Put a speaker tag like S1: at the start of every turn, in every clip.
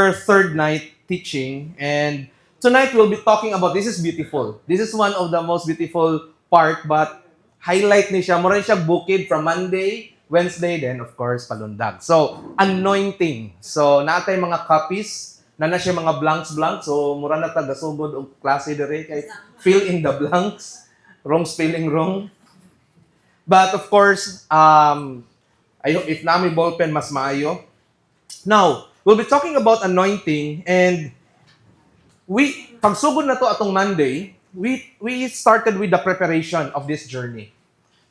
S1: our third night teaching, and tonight we'll be talking about, this is beautiful. This is one of the most beautiful part, but highlight ni siya. Mura siya bukid from Monday, Wednesday, then of course, palundag. So, anointing. So, natay mga copies, na siya mga blanks. So, mura na ta gasugod og klase dire kay fill in the blanks. Wrong spelling wrong. But of course, if nami ballpen, mas maayo. Now, we'll be talking about anointing, and pagsugod na to atong Monday, we started with the preparation of this journey.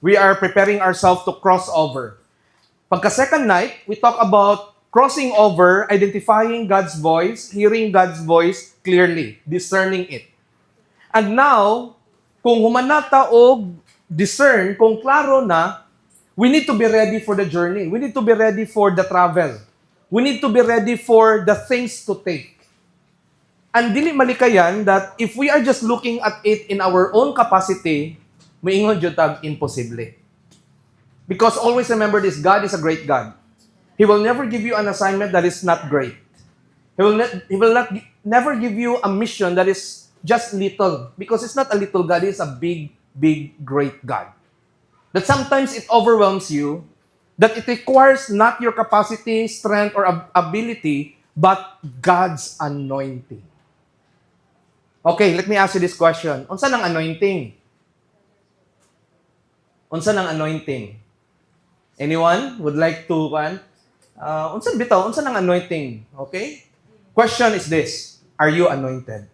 S1: We are preparing ourselves to cross over. Pagka second night, we talk about crossing over, identifying God's voice, hearing God's voice clearly, discerning it. And now, kung humanata og discern, kung klaro na, we need to be ready for the journey. We need to be ready for the travel. We need to be ready for the things to take. And dili malikayan that if we are just looking at it in our own capacity, maingon jud tag imposible. Because always remember this, God is a great God. He will never give you an assignment that is not great. Never give you a mission that is just little. Because it's not a little God, it's a big, great God. That sometimes it overwhelms you, that it requires not your capacity, strength, or ability, but God's anointing. Okay, let me ask you this question. Unsa nang anointing? Unsa nang anointing? Anyone would like to unsa nang anointing? Okay? Question is this. Are you anointed?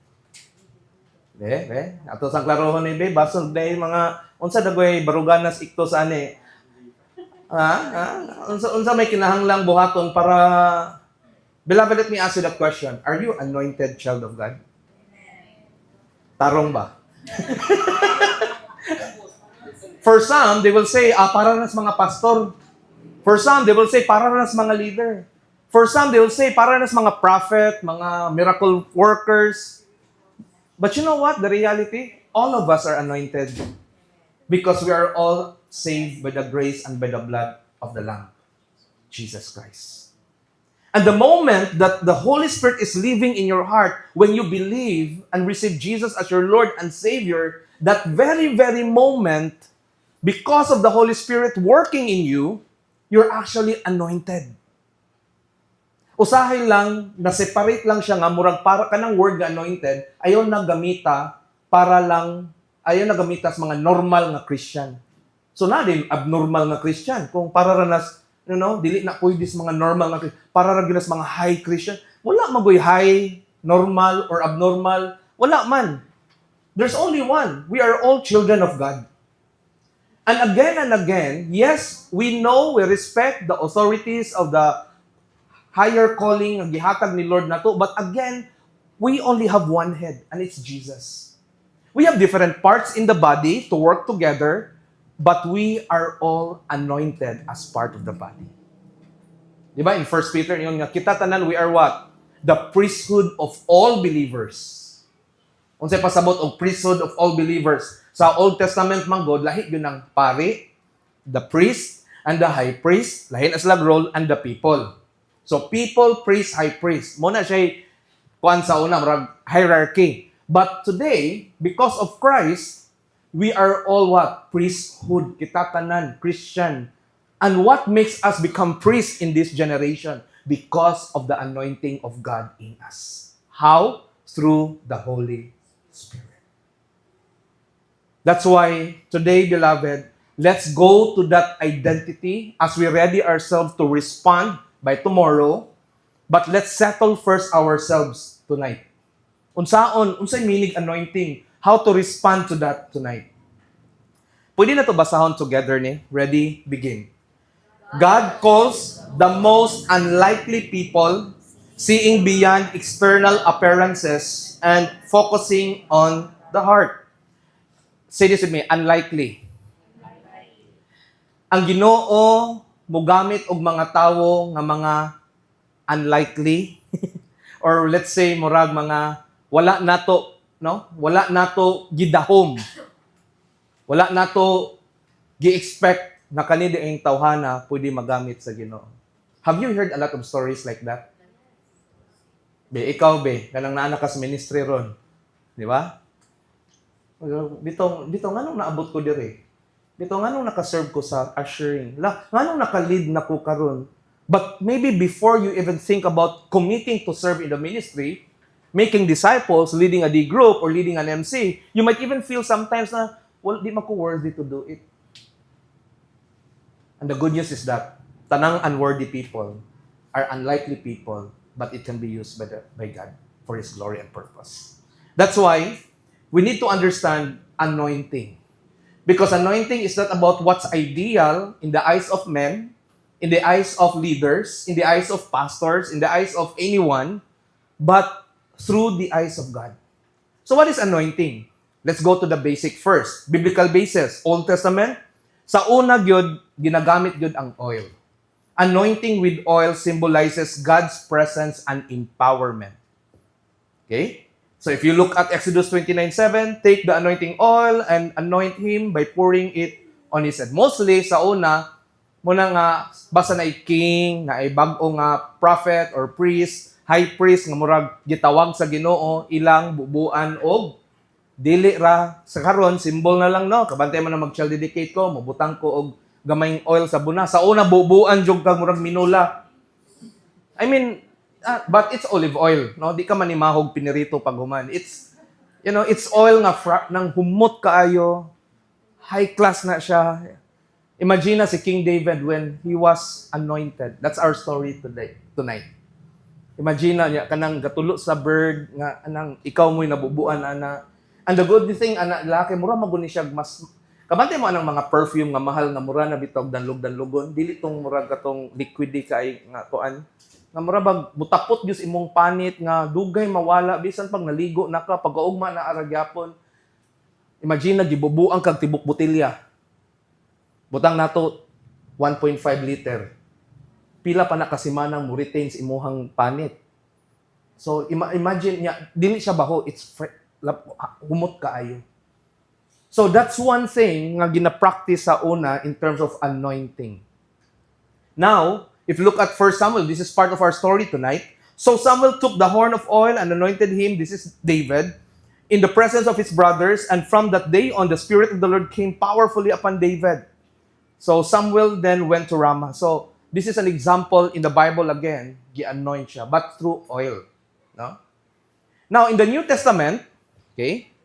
S1: Ato sang klarohon ni basol day mga unsa dagoy baruganas ikto sa ani. Unsa may kinahanglang buhaton para. Beloved, let me ask you that question. Are you anointed child of God? Tarong ba? For some, they will say, para nas mga pastor. For some, they will say, para nas mga leader. For some, they will say, para nas mga prophet, mga miracle workers. But you know what? The reality, all of us are anointed because we are all saved by the grace and by the blood of the Lamb, Jesus Christ. And the moment that the Holy Spirit is living in your heart, when you believe and receive Jesus as your Lord and Savior, that very, moment, because of the Holy Spirit working in you, you're actually anointed. Usahay lang, na-separate lang siya nga, murag para ka ng word nga anointed, ayaw na gamita sa mga normal nga Christian. So na din, abnormal nga Christian. Kung para ranas, dili na pwede sa mga normal nga Christian, para ranas mga high Christian, wala magoy high, normal, or abnormal. Wala man. There's only one. We are all children of God. And again, yes, we know, we respect the authorities of the higher calling ang gihatag ni Lord nato, but again, we only have one head, and it's Jesus. We have different parts in the body to work together, but we are all anointed as part of the body. Diba? In 1 Peter, yun nga, kita tanan, we are what? The priesthood of all believers. Unsay pasabot og priesthood of all believers. Sa Old Testament manggod, lahi yun ang pari, the priest, and the high priest, lahi na sila role, and the people. So, people, priest, high priest. Muna siya, kuan sa una, hierarchy. But today, because of Christ, we are all what? Priesthood. Kita tanan, Christian. And what makes us become priests in this generation? Because of the anointing of God in us. How? Through the Holy Spirit. That's why, today, beloved, let's go to that identity as we ready ourselves to respond by tomorrow, but let's settle first ourselves tonight. Unsay meaning anointing? How to respond to that tonight? Pwede na to basahon together ni? Ready? Begin. God calls the most unlikely people, seeing beyond external appearances and focusing on the heart. Say this with me, unlikely. Ang Ginoo mogamit og mga tawo nga mga unlikely or let's say murag mga wala nato gidahom, wala nato gi-expect na kani diing tawhana pwede magamit sa Ginoo. Have you heard a lot of stories like that? Be, ikaw, be, kanang naanak ka sa ministry ron. Di ba? Bitong anong naabot ko dire? Bitong anong nakaserve ko sa ushering? Anong naka-lead na ko karon? But maybe before you even think about committing to serve in the ministry, making disciples, leading a D group, or leading an MC, you might even feel sometimes na, well, di man ko worthy to do it. And the good news is that tanang unworthy people are unlikely people, but it can be used by God for His glory and purpose. That's why we need to understand anointing. Because anointing is not about what's ideal in the eyes of men, in the eyes of leaders, in the eyes of pastors, in the eyes of anyone, but through the eyes of God. So what is anointing? Let's go to the basic first. Biblical basis. Old Testament. Sa una gyud ginagamit gyud ang oil. Anointing with oil symbolizes God's presence and empowerment. Okay? So if you look at Exodus 29:7, take the anointing oil and anoint him by pouring it on his head. Mostly sa una, muna nga basta na king, na bag-o nga prophet or priest, high priest nga murag gitawag sa Ginoo, ilang bubuan og dili ra sa karon symbol na lang no, kabantay man na mag-child dedicate ko, mabutang ko og gamayng oil sa buna. Sa una bubuan jud kag murag minula. I mean, but it's olive oil, no? Di ka manimahog pinirito pag human. It's it's oil nga nang humot kaayo. High class na siya. Imagine na si King David when he was anointed. That's our story tonight. Imagine na niya kanang gatulo sa bird nga anang ikaw mo'y nabubuan ana. And the good thing ana laki mura maguni siya mas kabantay mo anang mga perfume nga mahal nga mura na bitog danlog-danlogon, dili tong mura katong liquidy kay nga kuan. Nga mura bag butapot gyud imong panit nga dugay mawala bisan pag naligo naka pag-augma na aragyapon. Imagine na gibubuang kag tibok botelya. Butang nato 1.5 liter. Pila pa na kasimanang mo retain sa imuhang panit. So imagine niya dili siya baho, it's humot kaayo. So that's one thing nga gina-practice sa una in terms of anointing. Now, if you look at 1 Samuel, this is part of our story tonight. So Samuel took the horn of oil and anointed him, this is David, in the presence of his brothers, and from that day on, the Spirit of the Lord came powerfully upon David. So Samuel then went to Ramah. So this is an example in the Bible again, gi-anoint siya, but through oil. No? Now, in the New Testament, okay,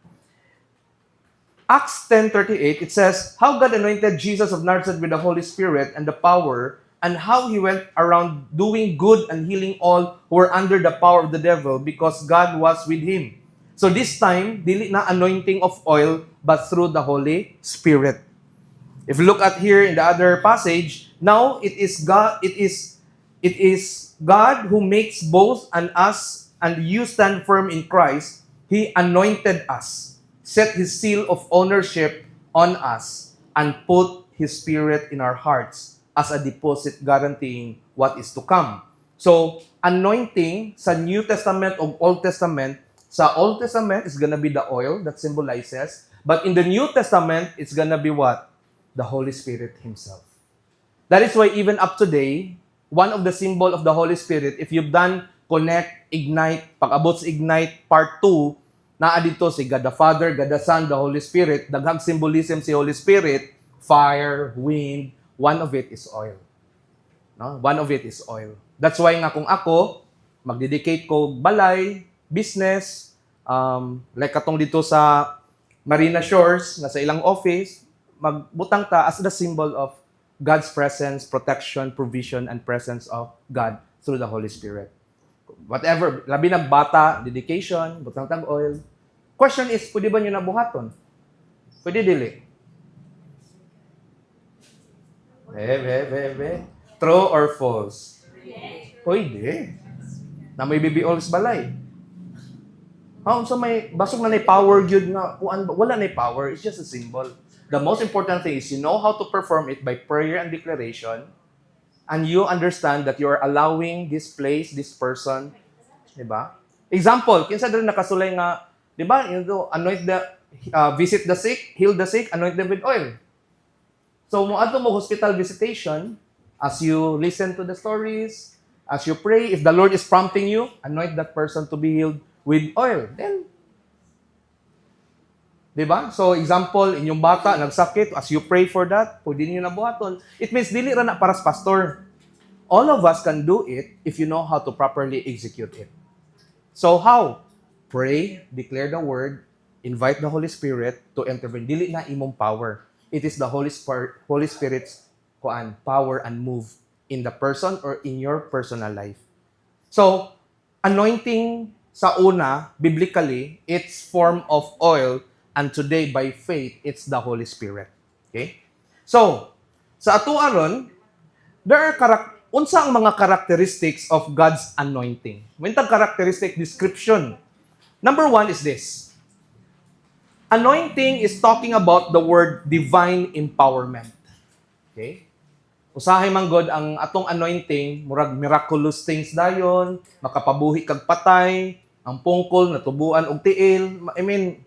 S1: Acts 10:38, it says, how God anointed Jesus of Nazareth with the Holy Spirit and the power, and how he went around doing good and healing all who were under the power of the devil, because God was with him. So this time, dili na anointing of oil, but through the Holy Spirit. If you look at here in the other passage, now it is God who makes both and us and you stand firm in Christ. He anointed us, set His seal of ownership on us, and put His Spirit in our hearts as a deposit guaranteeing what is to come. So, anointing sa New Testament o Old Testament, sa Old Testament is gonna be the oil that symbolizes, but in the New Testament, it's gonna be what? The Holy Spirit Himself. That is why even up today, one of the symbol of the Holy Spirit, if you've done Connect, Ignite, pag-abot sa Ignite Part 2, naa dito si God the Father, God the Son, the Holy Spirit, daghang symbolism si Holy Spirit, fire, wind, one of it is oil. No? One of it is oil. That's why nga kung ako, magdedicate ko balay, business, like katong dito sa Marina Shores, na sa ilang office, magbutang ta as the symbol of God's presence, protection, provision, and presence of God through the Holy Spirit. Whatever, labi ng bata, dedication, butang tag oil. Question is, pwede ba nyo nabuhaton? Pwede dili. True or false? Pwede. Na may baby oils balay. So may basog na power gyud nga wala na power, it's just a symbol. The most important thing is you know how to perform it by prayer and declaration, and you understand that you are allowing this place, this person, di ba? Example, kinsa diri nakasulay nga, di ba? Anoint the visit the sick, heal the sick, anoint them with oil. So mo adto mo hospital visitation, as you listen to the stories, As you pray, if the Lord is prompting you, anoint that person to be healed with oil. Then, di ba? So, example, inyong bata, nagsakit, as you pray for that, pwede niyo nabuhaton. It means, dili ra na paras pastor. All of us can do it if you know how to properly execute it. So, how? Pray, declare the word, invite the Holy Spirit to intervene. Dili na imong power. It is the Holy Spirit's power and move in the person or in your personal life. So, anointing sa una, biblically, it's form of oil, and today, by faith, it's the Holy Spirit. Okay? So, sa ato aron, there are unsa ang mga characteristics of God's anointing. When tag characteristic description, number one is this. Anointing is talking about the word divine empowerment. Okay? Usahay man God ang atong anointing, murag miraculous things dayon, makapabuhi kag patay, ang pungkol natubuan og tiil. I mean,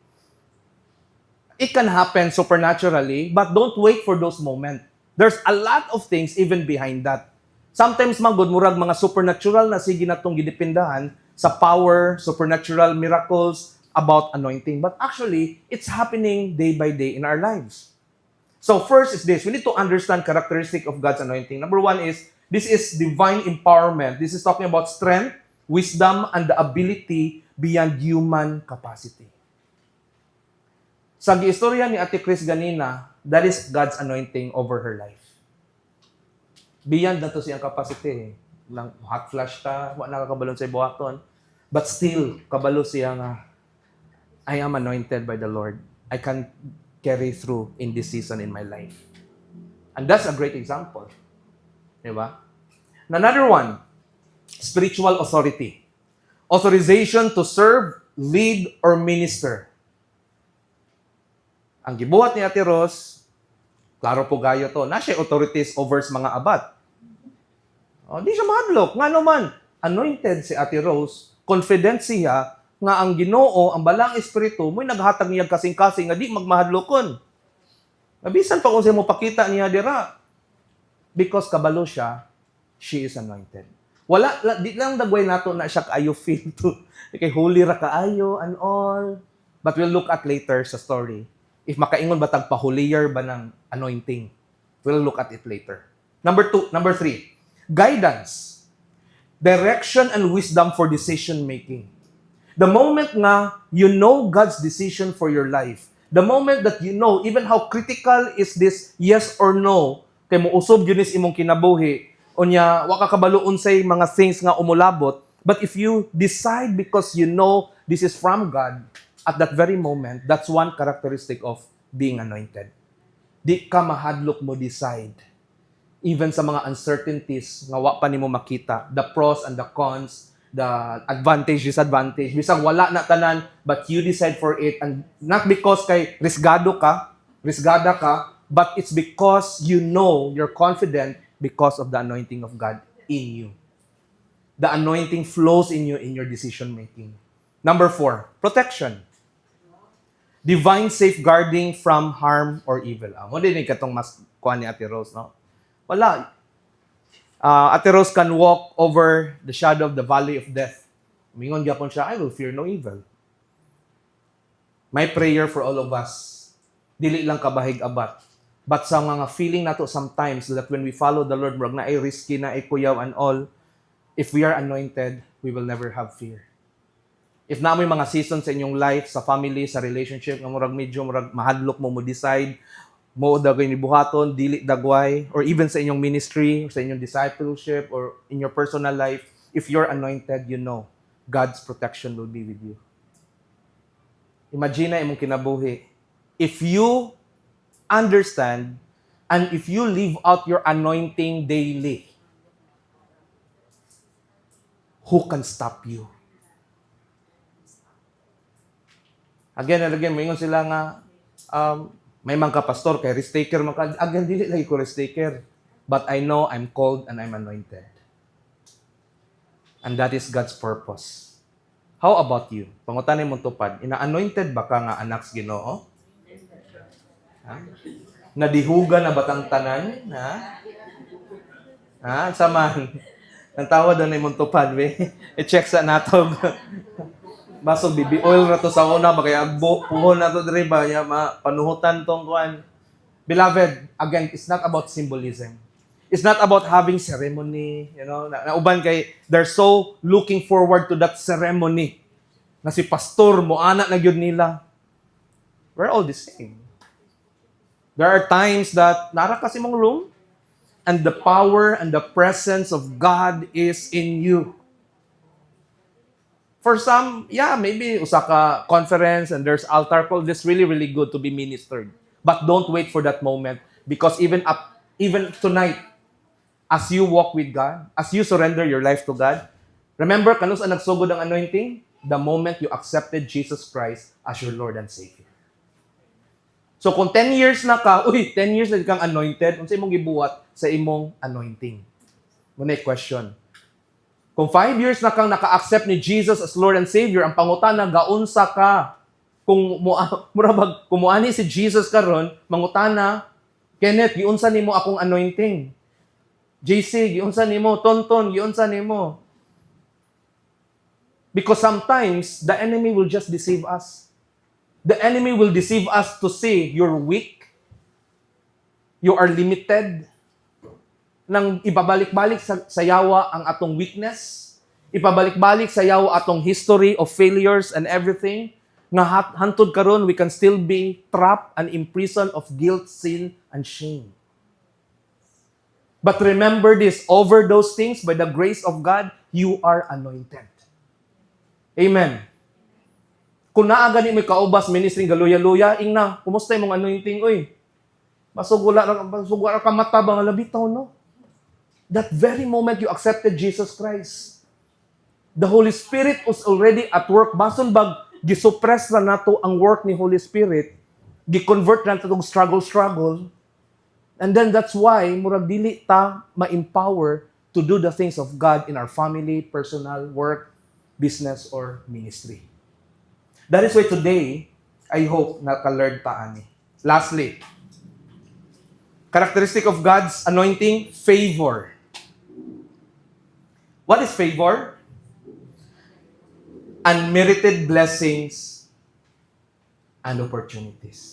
S1: it can happen supernaturally, but don't wait for those moments. There's a lot of things even behind that. Sometimes man God murag mga supernatural na sige natong gidepindahan sa power, supernatural miracles about anointing. But actually, it's happening day by day in our lives. So first is this, we need to understand characteristic of God's anointing. Number one is, this is divine empowerment. This is talking about strength, wisdom, and the ability beyond human capacity. Sa giistorya ni Ate Chris ganina, that is God's anointing over her life. Beyond na to siyang capacity. Lang, hot flash ka, wala nakakabalon sa ibuhaton. But still, kabalo siya nga, I am anointed by the Lord. I can carry through in this season in my life. And that's a great example. Diba? Another one, spiritual authority. Authorization to serve, lead, or minister. Ang gibuhat ni Ate Rose, klaro po gayo to, na siya authorities over sa mga abat. O, di siya mahadlok. Nga naman, anointed si Ate Rose, confident siya, nga ang Ginoo, ang balang espiritu, mo'y naghatag niya kasing-kasing nga di magmahadlokon. Nabisan pa kung siya mo pakita niya dira. Because kabalo siya, she is anointed. Di lang dagway nato na siya kaayo feel to. Kay holy ra kaayo and all. But we'll look at later sa story. If makaingon ba tag pahulier ba ng anointing? We'll look at it later. Number 3, guidance. Direction and wisdom for decision making. The moment nga you know God's decision for your life, the moment that you know even how critical is this yes or no, kay mo usob yun is imong kinabuhi, unya wa ka kabalo unsay mga things nga umulabot, but if you decide because you know this is from God, at that very moment, that's one characteristic of being anointed. Di ka mahadlok mo decide. Even sa mga uncertainties nga wa pa nimo makita, the pros and the cons, the advantage, disadvantage. Bisag wala na tanan, but you decide for it. And not because kay risgada ka, but it's because you know, you're confident because of the anointing of God in you. The anointing flows in you in your decision making. Number 4, protection. Divine safeguarding from harm or evil. Mo din katong mas kuan ni Ate Rose, no? Wala. Ate Rose can walk over the shadow of the valley of death. Mingon gyapon siya, I will fear no evil. My prayer for all of us, dili lang kabahig-abat, but sa mga feeling nato sometimes that when we follow the Lord, murag na ay risky na ay kuyaw and all, if we are anointed, we will never have fear. If na may mga seasons sa inyong life, sa family, sa relationship, nga murag medyo mahadlok mo decide, mo dagway ni buhaton, dili dagway, or even sa inyong ministry, or sa inyong discipleship, or in your personal life, if you're anointed, you know, God's protection will be with you. Imagine imong kinabuhi. If you understand, and if you live out your anointing daily, who can stop you? Again and again, mayroon sila nga, may mga pastor kay risk taker again dili lagi ko risk taker, but I know I'm called and I'm anointed, and that is God's purpose. How about you? Pangutanin mo tupad, ina-anointed ba ka nga anak sa Ginoo? Ha? Nadihuga na batang tanan? Ha? Ha? Saman? Ang tawad na imong tupad, we. I-check sa natog. Basog bibi oil na to sa una, ba kaya puhon na to diri ba, ya, panuhutan tong kuan. Beloved, again, it's not about symbolism. It's not about having ceremony, Nauban kay, they're so looking forward to that ceremony. Na si pastor mo, anak na gyud nila. We're all the same. There are times that nara kasi mong room, and the power and the presence of God is in you. For some, yeah, maybe usaka conference and there's altar call. This really, really good to be ministered. But don't wait for that moment, because even tonight, as you walk with God, as you surrender your life to God, remember, kanus ang nagsugod ang anointing? The moment you accepted Jesus Christ as your Lord and Savior. So kung 10 years na ka, 10 years na kang anointed, unsay imong gibuhat sa imong anointing? Muna question. Kung 5 years na kang naka-accept ni Jesus as Lord and Savior, ang pangutana, gaunsa ka? Kung muani si Jesus karon, mangutana, Kenneth, giunsa nimo akong anointing? JC, giunsa nimo? Tonton, giunsa nimo? Because sometimes, the enemy will just deceive us. The enemy will deceive us to say, you're weak, you are limited, nang ipabalik-balik sa yawa ang atong weakness, ipabalik-balik sa yawa atong history of failures and everything, nga hantod karon we can still be trapped and imprisoned of guilt, sin, and shame. But remember this, over those things, by the grace of God, you are anointed. Amen. Kung naaga ni mo kaubas, ministering galuya-luya, ingna, kumusta yung anointing, oy? Masugula ka mata ba nga labitaw, no? That very moment you accepted Jesus Christ, the Holy Spirit was already at work. Bason bag, gisuppress na nato ang work ni Holy Spirit, gi-convert na nato itong struggle, and then that's why, murag dili ta ma-empower to do the things of God in our family, personal, work, business, or ministry. That is why today, I hope naka-learn ta ani. Lastly, characteristic of God's anointing, favor. What is favor? Unmerited blessings and opportunities.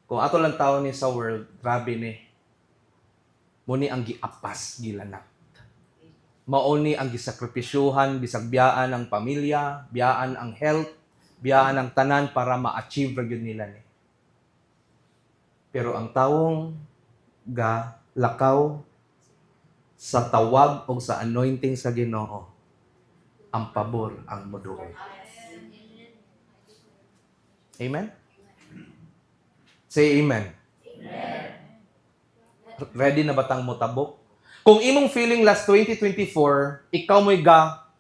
S1: Kung ato lang tao ni sa world, grabe ni. Muni ang giapas, gilanat. Mauni ang gisakripisyuhan, bisag biyaan ang pamilya, biyaan ang health, biyaan ang tanan para ma-achieve ra gyud nila ni. Pero ang tawong lakaw sa tawag o sa anointing sa Ginoo, ang pabor ang moduol. Amen? Say amen. Amen. Ready na batang mo tabok? Kung imong feeling last 2024, ikaw mo'y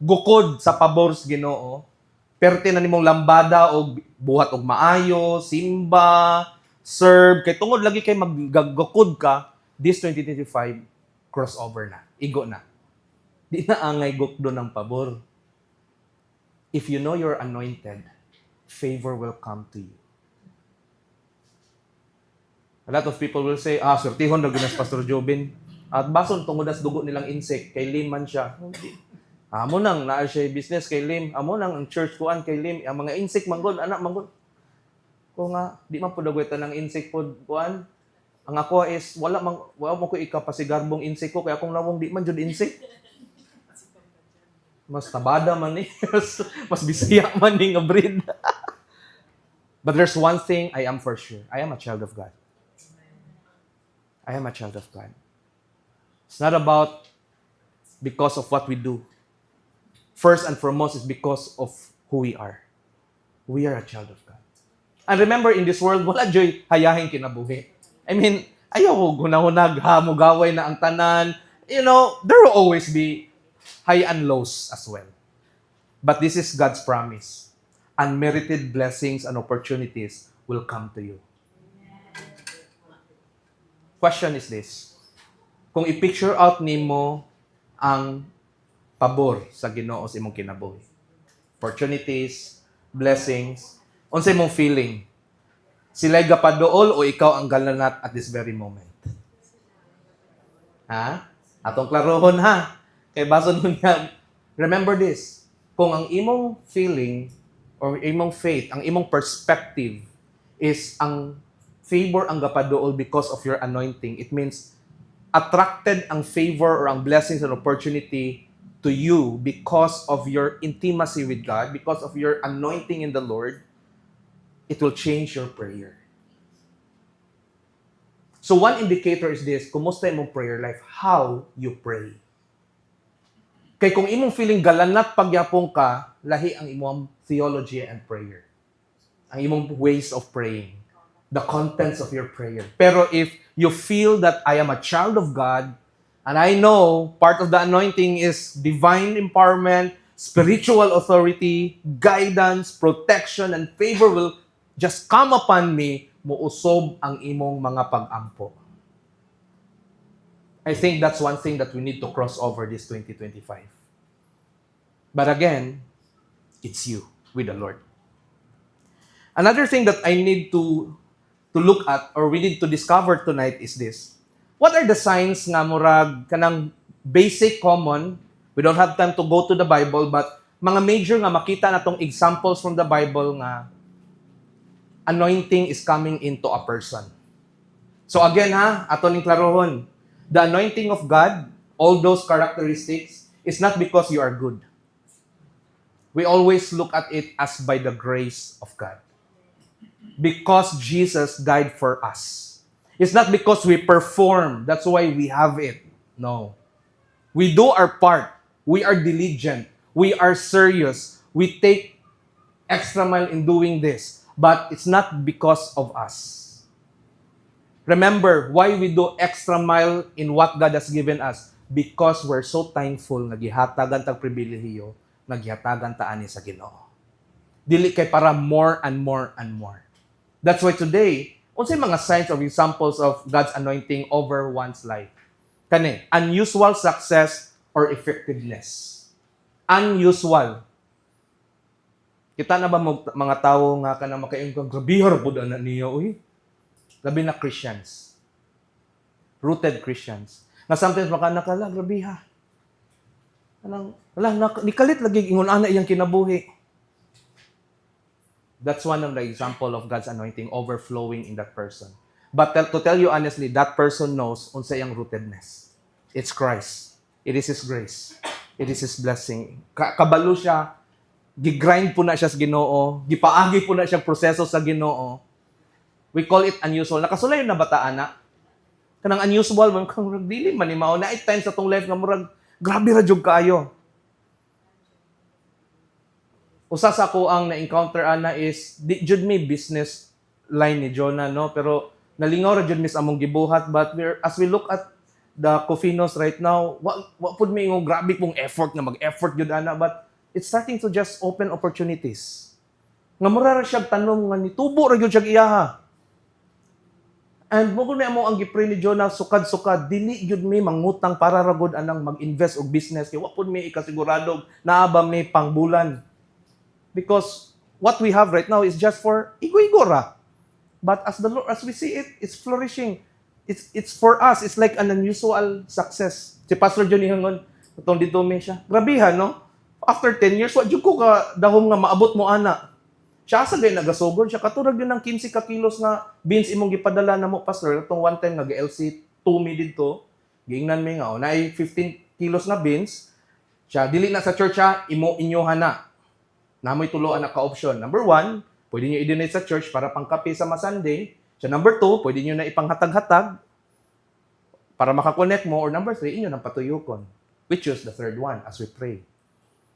S1: gukod sa pabor sa Ginoo, perte na nimong lambada o buhat og maayo, simba, serve, kay tungod lagi kay maggagukod ka, this 2025, crossover na, igo na. Di na angay gukdo ng pabor. If you know you're anointed, favor will come to you. A lot of people will say, surtihon na ginas Pastor Jobin. At bason tungod as dugo nilang insect, kay Lim man siya. Amo nang naa siya business kay Lim. Amo nang ang church kuan kay Lim. Ang mga insect manggod, anak manggod. Ko nga, di man po dagwetan ng insect po kuan. Ang ako is, wala mo ko ikapasigarbong insect ko, kaya kung nawong di man jud insect. Mas tabada man ni. mas bisaya man ni nga breed. But there's one thing I am for sure. I am a child of God. I am a child of God. It's not about because of what we do. First and foremost, it's because of who we are. We are a child of God. And remember, in this world, wala joy hayahin kinabuhi. I mean, ayaw ko gunahunag, mugaway na ang tanan. You know, there will always be high and lows as well. But this is God's promise. Unmerited blessings and opportunities will come to you. Question is this. Kung i-picture out nimo ang pabor sa Ginoo sa imong kinabuhi, opportunities, blessings, unsay imong feeling? Sila'y gapadool o ikaw ang galanat at this very moment? Ha? Atong klarohon ha. Kay bason mo niya, remember this, kung ang imong feeling or imong faith, ang imong perspective is ang favor ang gapaduol because of your anointing, it means attracted ang favor or ang blessings and opportunity to you because of your intimacy with God, because of your anointing in the Lord, it will change your prayer. So one indicator is this, kumusta imong prayer life? How you pray. Kay kung imong feeling galanat pagyapong ka, lahi ang imong theology and prayer. Ang imong ways of praying. The contents of your prayer. Pero if you feel that I am a child of God, and I know part of the anointing is divine empowerment, spiritual authority, guidance, protection, and favor will just come upon me, muusob ang imong mga pag-ampo. I think that's one thing that we need to cross over this 2025. But again, it's you with the Lord. Another thing that I need to look at or we need to discover tonight is this. What are the signs nga murag kanang basic common? We don't have time to go to the Bible, but mga major nga makita natong examples from the Bible nga anointing is coming into a person. So again ha, ato ning klarohon. The anointing of God, all those characteristics, is not because you are good. We always look at it as by the grace of God. Because Jesus died for us. It's not because we perform, that's why we have it. No. We do our part. We are diligent. We are serious. We take extra mile in doing this. But it's not because of us. Remember, why we do extra mile in what God has given us? Because we're so thankful nga gihatagan tag pribilehiyo, nga gihatagan ta ani sa Ginoo. Dili kay para more and more and more. That's why today, unsay mga signs of examples of God's anointing over one's life? Kani, unusual success or effectiveness. Unusual. Kita na ba mga tao nga kanang makaingon grabihar pud ana niya uy. Labi na Christians. Rooted Christians. Na sometimes nakala, grabe ha. Nikalit lagi ingon ana iyang kinabuhi. That's one of the example of God's anointing overflowing in that person. But to tell you honestly, that person knows unsa iyang rootedness. It's Christ. It is His grace. It is His blessing. Kabalo siya, gigrind po na siya sa Ginoo, gipaagi po na siya proseso sa Ginoo. We call it unusual. Nakasulay na bataan na. Kanang unusual, kang dili man ni mao na 8 times sa tong life nga murag grabe ra jud kaayo. Usa sa ko ang na-encounter ana is di jud me business line ni Jonah no, pero nalingaw ra jud mis among gibuhat, but as we look at the Cofinos right now, wa pud mi ingong grabe pong effort nga mag-effort jud ana, but it's starting to just open opportunities. Nga mura ra siya tanom nga nitubo ra jud siya iyaha. And mo kun mo ang gipray ni Jonah sukad-sukad, dili gyud mi mangutang para ragod anang mag-invest og business kay wa pud mi ikasigurado naaba mi pangbulan. Because what we have right now is just for igo-igo ra. But as we see it, it's flourishing. It's for us. It's like an unusual success. Si Pastor Johnny Hangon, itong dito mi siya. Grabihan, no? After 10 years, wa jud ko ka dahom nga maabot mo ana. Siya sa gay nagasugod siya katurag yun ng 15 ka kilos nga beans imong gipadala na mo pastor itong one time nga LC 2 mi didto giingnan mi nga naay 15 kilos nga beans siya dili na sa church ha inyohan na namoy tuloan na ka option. Number 1, pwede niyo i-donate sa church para pangkape sa Sunday. Siya number 2, pwede niyo na ipanghatag-hatag para makakonect mo, or number 3, inyo nang patuyokon. We choose the third one as we pray.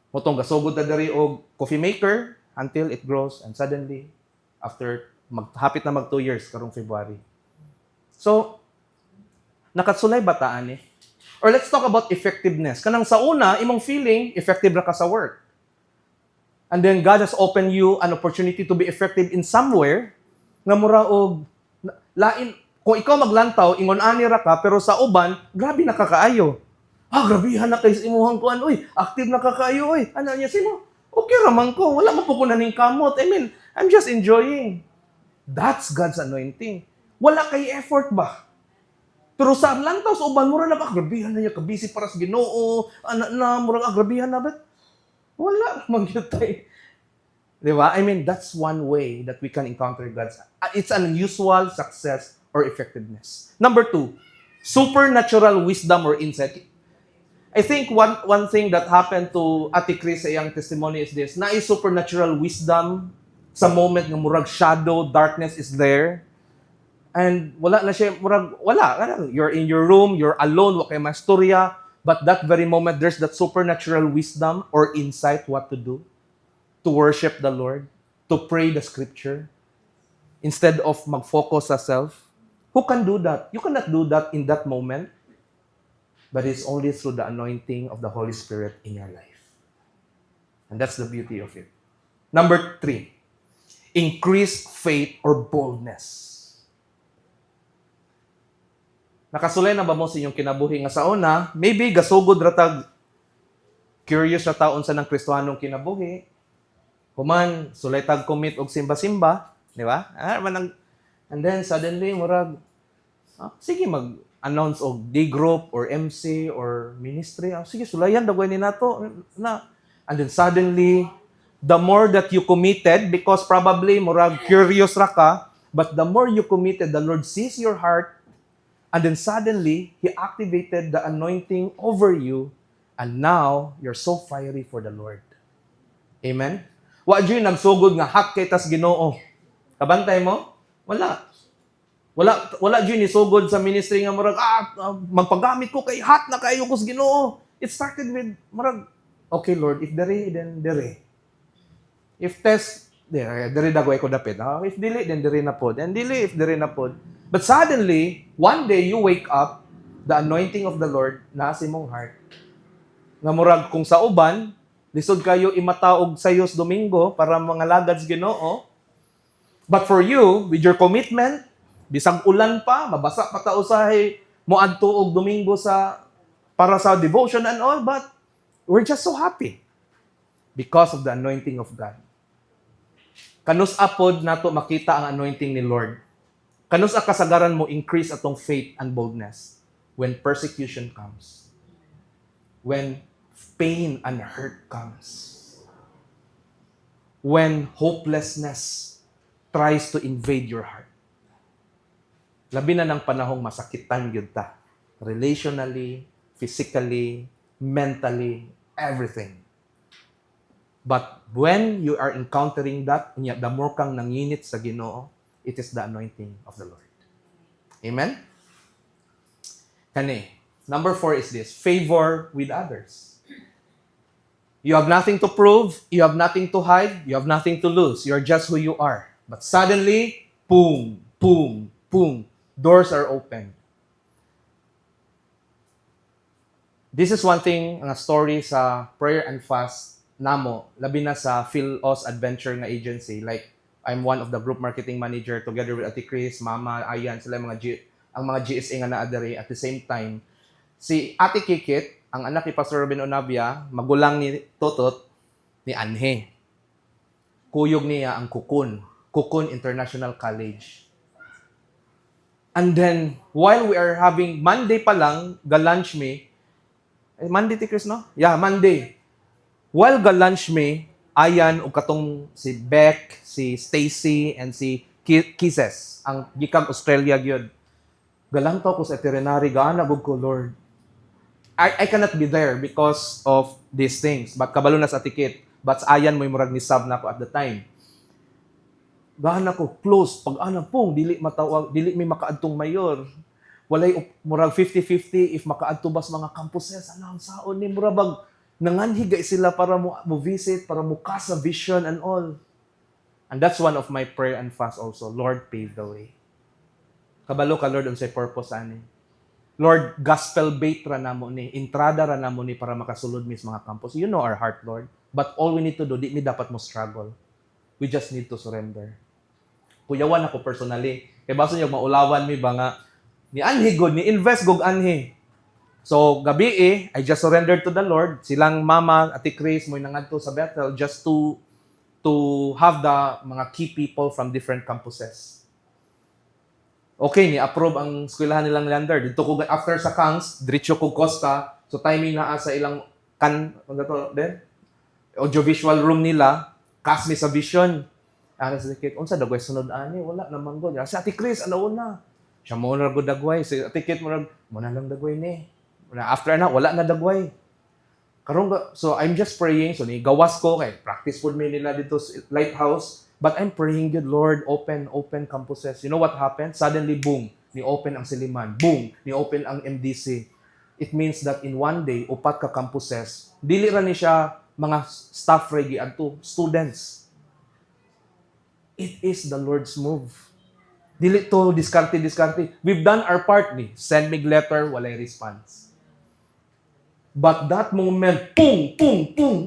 S1: Motong gasugod ta diri og coffee maker until it grows, and suddenly, after hapit na mag 2 years, karong February. So, nakatsulay bataan eh. Or let's talk about effectiveness. Kanang sa una, imong feeling, effective ra ka sa work. And then God has opened you an opportunity to be effective in somewhere, nga mura og, lain, kung ikaw maglantaw, ingon ani ra ka, pero sa uban, grabe nakakaayo. Grabihan na kayo sa imuhang kuan, uy, active na kakaayo, uy. Ano niya, sino? Okay raman ko. Wala mapupunan ng kamot. I mean, I'm just enjoying. That's God's anointing. Wala kay effort ba? Pero sa lang taos uban mura na agrabihan na niya kabisi para sa Ginoo, ana na mura agrabihan na bet. Wala man gyud tay. Di ba? I mean, that's one way that we can encounter God's. It's an unusual success or effectiveness. Number 2, supernatural wisdom or insight. I think one thing that happened to Ate Chris sa iyang testimony is this, na is supernatural wisdom sa moment ng murag shadow, darkness is there. And wala na siya, murag, wala. You're in your room, you're alone, wa kay mastorya, but that very moment, there's that supernatural wisdom or insight what to do, to worship the Lord, to pray the scripture, instead of mag-focus sa self. Who can do that? You cannot do that in that moment, but it's only through the anointing of the Holy Spirit in your life. And that's the beauty of it. Number 3, increase faith or boldness. Nakasulay na ba mo sa inyong kinabuhi nga sa una, maybe gasugod ratag curious na taon sa ng Kristohanong kinabuhi. Human, sulay tag commit og simba-simba, di ba? And then suddenly murag sige mag-announce og D group or MC or ministry. Sige sulayan dagway ni nato na. And then suddenly the more that you committed, because probably murag curious ra ka, but the more you committed, the Lord sees your heart. And then suddenly, He activated the anointing over you, and now, you're so fiery for the Lord. Amen? Wa dyan nagsugod nga hot kay tas Ginoo. Kabantay mo? Wala. Wala dyan isugod sa ministry nga murag, magpagamit ko kay hot na kayo ko sa Ginoo. It started with, murag, okay Lord, if dere, then dere. If test, dere dagway ko dapit. If dili, then dere na pod. And dili, if dere na pod. But suddenly, one day you wake up, the anointing of the Lord nasa imong heart. Nga murag kung sa uban, lisod kayo imataog sayos Domingo para mga lagads Ginoo. But for you, with your commitment, bisag ulan pa, mabasa pa ta usahay mo adto og Domingo para sa devotion and all, but we're just so happy because of the anointing of God. Kanus apod nato makita ang anointing ni Lord. Kanus ang kasagaran mo increase atong faith and boldness when persecution comes. When pain and hurt comes. When hopelessness tries to invade your heart. Labi na ng panahong masakitan yun ta. Relationally, physically, mentally, everything. But when you are encountering that, the more kang nanginit sa Ginoo, it is the anointing of the Lord. Amen? Kani. Number 4 is this, favor with others. You have nothing to prove, you have nothing to hide, you have nothing to lose. You're just who you are. But suddenly, boom, boom, boom, doors are open. This is one thing, nga story sa prayer and fast namo, labi na sa Philos Adventure na agency. Like, I'm one of the group marketing manager together with Ate Chris, Mama, Ayan, sila ang mga GSA nga naadari. At the same time, si Ate Kikit, ang anak ni Pastor Robin Onabia, magulang ni Totot, ni Anhe. Kuyog niya ang Kukun International College. And then, while we are having, Monday pa lang, ga-lunch me, Monday, Ate Chris, no? Yeah, Monday. While ga-lunch me, Ayan, o katong si Beck, si Stacy, and si Kisses, ang gikag Australia gyud. Galang to ko sa veterinary, gaanabog ko, Lord. I cannot be there because of these things. But kabalo na sa tikit. But Ayan mo murag ni sub na ako at the time. Gahan ako, close. Pag-anang pong, dili matawag, dili may makaadtong mayor. Walay murag 50-50 if makaadto bas mga campuses. Anong saon ni murabag nanganhigay sila para mo visit, para mo sa vision and all. And that's one of my prayer and fast also. Lord, pave the way. Kabalo ka, Lord, unsay purpose ani. Lord, gospel bait ra namo ni, entrada ra namo ni para makasulod mis mga campus. You know our heart, Lord. But all we need to do, di mi dapat mo struggle. We just need to surrender. Kuyawan ako personally. Kay baso niyo maulawan mi ba nga ni anhi god, ni invest gog anhi. So, gabi I just surrendered to the Lord. Silang mama, Ate Chris, mo'y nangadto sa Bethel just to have the mga key people from different campuses. Okay, ni-approve ang eskwelahan nilang lander. Dito ko, after sa Kangs, diretso ko Costa. So timing na sa ilang ano to, din? Audiovisual room nila, cast me sa vision. Ano sa ticket, unsa dagway sunod ani, wala naman gud. Si Ate Chris, ano una? Siya mo na gud dagway. Si Ate Kit mo na lang dagway ni. After na, wala na dagway. So I'm just praying. So ni gawas ko kay practice food me nila dito sa Lighthouse. But I'm praying, good Lord, open campuses. You know what happened? Suddenly, boom, ni-open ang Siliman. Boom, ni-open ang MDC. It means that in one day, upat ka campuses, dili ra ni siya mga staff regi adto, students. It is the Lord's move. Dili to diskarte. We've done our part ni. Send me letter, walay response. But that moment, pung,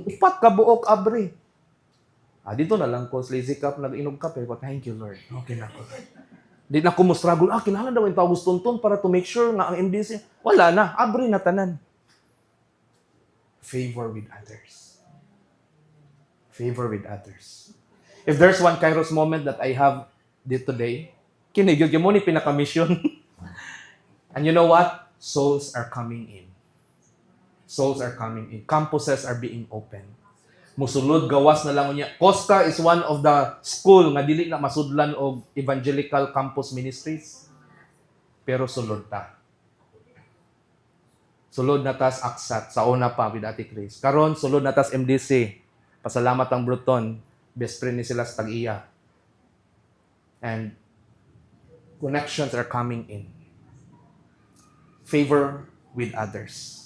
S1: upat ka buok abri. Dito na lang ko, lazy cup, nag-inom kape. Thank you, Lord. Okay na ko. Di na ko mo struggle. Kailangan daw yung tawag tuntun para to make sure na ang MDC, wala na. Abri na tanan. Favor with others. Favor with others. If there's one Kairos moment that I have today, kinigil mo ni pinaka-mission. And you know what? Souls are coming in. Souls are coming in. Campuses are being opened. Musulod gawas na lang niya. Costa is one of the school nga dili na masudlan og evangelical campus ministries. Pero sulod ta. Sulod na tas Aksat sa una pa with Ate Chris. Karon sulod na tas MDC. Pasalamat ang Bruton. Best friend ni sila sa Tag-iya. And connections are coming in. Favor with others.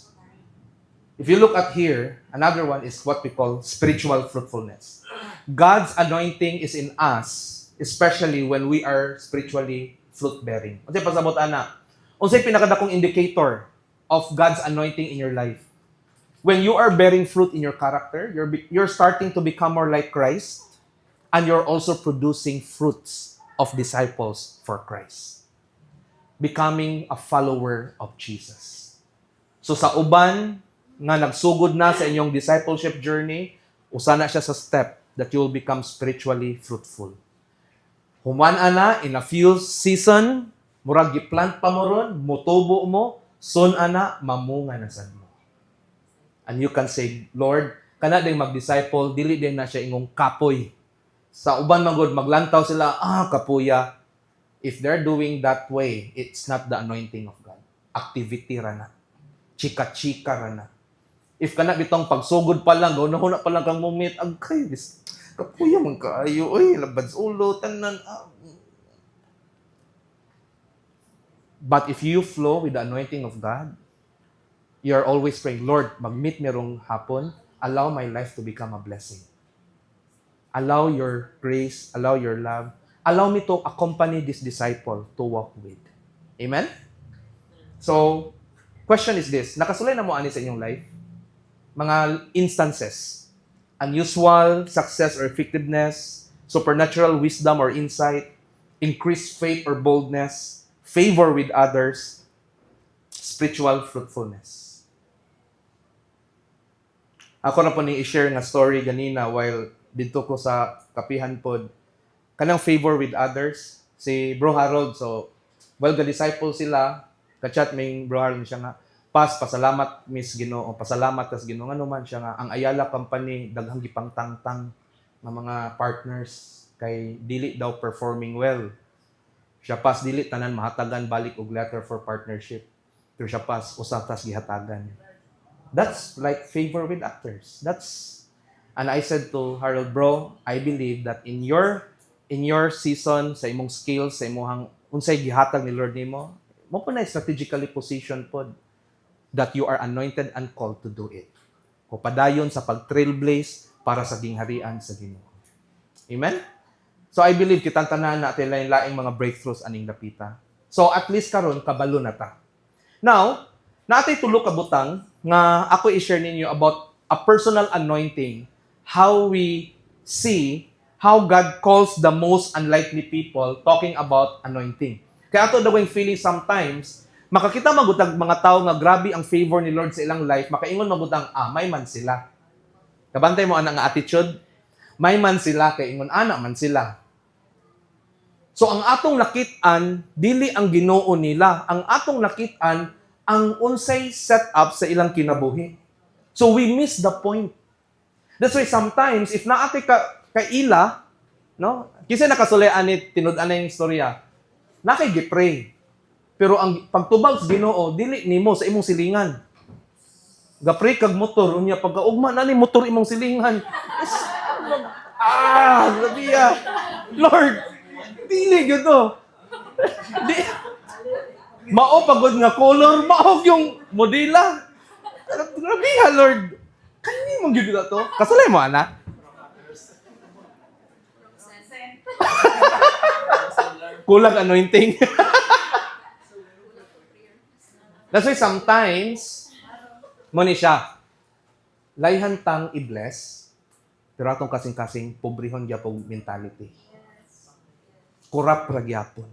S1: If you look at here, another one is what we call spiritual fruitfulness. God's anointing is in us, especially when we are spiritually fruit-bearing. Unsay pasabot ana? Unsay pinakadakong indicator of God's anointing in your life? When you are bearing fruit in your character, you're starting to become more like Christ, and you're also producing fruits of disciples for Christ. Becoming a follower of Jesus. So sa uban nga nagsugod na sa inyong discipleship journey, usa na siya sa step that you will become spiritually fruitful. Human ana, in a few season, murag giplant pa mo ron, mutubo mo, soon ana, mamunga na sad mo. And you can say, Lord, kana ding mag-disciple, dili din na siya ingong kapoy. Sa uban magod maglantaw sila, kapuya. If they're doing that way, it's not the anointing of God. Activity ra na. Chika-chika ra na. If kana bitong pagsugod pa lang, guna pa lang kang mumit, agkay, kapuya man kaayo, labad sa ulo, tanan. But if you flow with the anointing of God, you are always praying, Lord, mag-meet me rong hapon, allow my life to become a blessing. Allow your grace, allow your love, allow me to accompany this disciple to walk with. Amen? So, question is this, nakasulay na mo ani sa inyong life? Mga instances, unusual success or effectiveness, supernatural wisdom or insight, increased faith or boldness, favor with others, spiritual fruitfulness. Ako na po ni i-share nga story ganina while dito ko sa kapihan pod. Kanang favor with others, si Bro Harold, so, ga-disciple sila, kachat may Bro Harold siya nga, pasalamat Miss Ginoo, pasalamat tas Ginoo nga naman siya nga ang Ayala Company daghang gipang tangtang ng mga partners kay dili daw performing well. Siya pas dili tanan mahatagan balik og letter for partnership. Pero siya pas usa tas gihatagan. That's like favor with others. And I said to Harold, bro, I believe that in your season sa imong skills sa imong unsay gihatag ni Lord nimo, mo pa na strategically position pod that you are anointed and called to do it. O padayon sa pag-trailblaze para sa gingharian sa Ginoo. Amen? So I believe kitang tanan natin lain-laing mga breakthroughs aning napita. So at least karon kabalo na ta. Now, natay tulo ka butang nga ako i-share ninyo about a personal anointing, how we see how God calls the most unlikely people talking about anointing. Kaya ato daw yung feeling sometimes makakita magutag mga tao nga grabe ang favor ni Lord sa ilang life, makaingon magutang, may man sila. Kabantay mo ana nga attitude, may man sila, kay ingon ana man sila. So ang atong nakit-an, dili ang Ginoo nila. Ang atong nakit-an, ang unsay setup sa ilang kinabuhi. So we miss the point. That's why sometimes, if naati kaila, no? Kasi nakasulayaan ni tinud-an na yung istorya, nakay-gipray. Pero ang pagtubag sa Ginoo, dili nimo sa imong silingan. Gapray kag motor, unya pagkaugma na ni motor imong silingan. Sabiya. Lord, dili gyud to. Di mao pagod nga color, mao yung modela. Grabe ha, Lord. Kani mong gyud to? Kasulay mo ana? Kulang anointing. That's why sometimes, mo ni siya, layhan tang i-bless, pero atong kasing-kasing, pobrehon gyapon mentality. Kurap ra gyapon.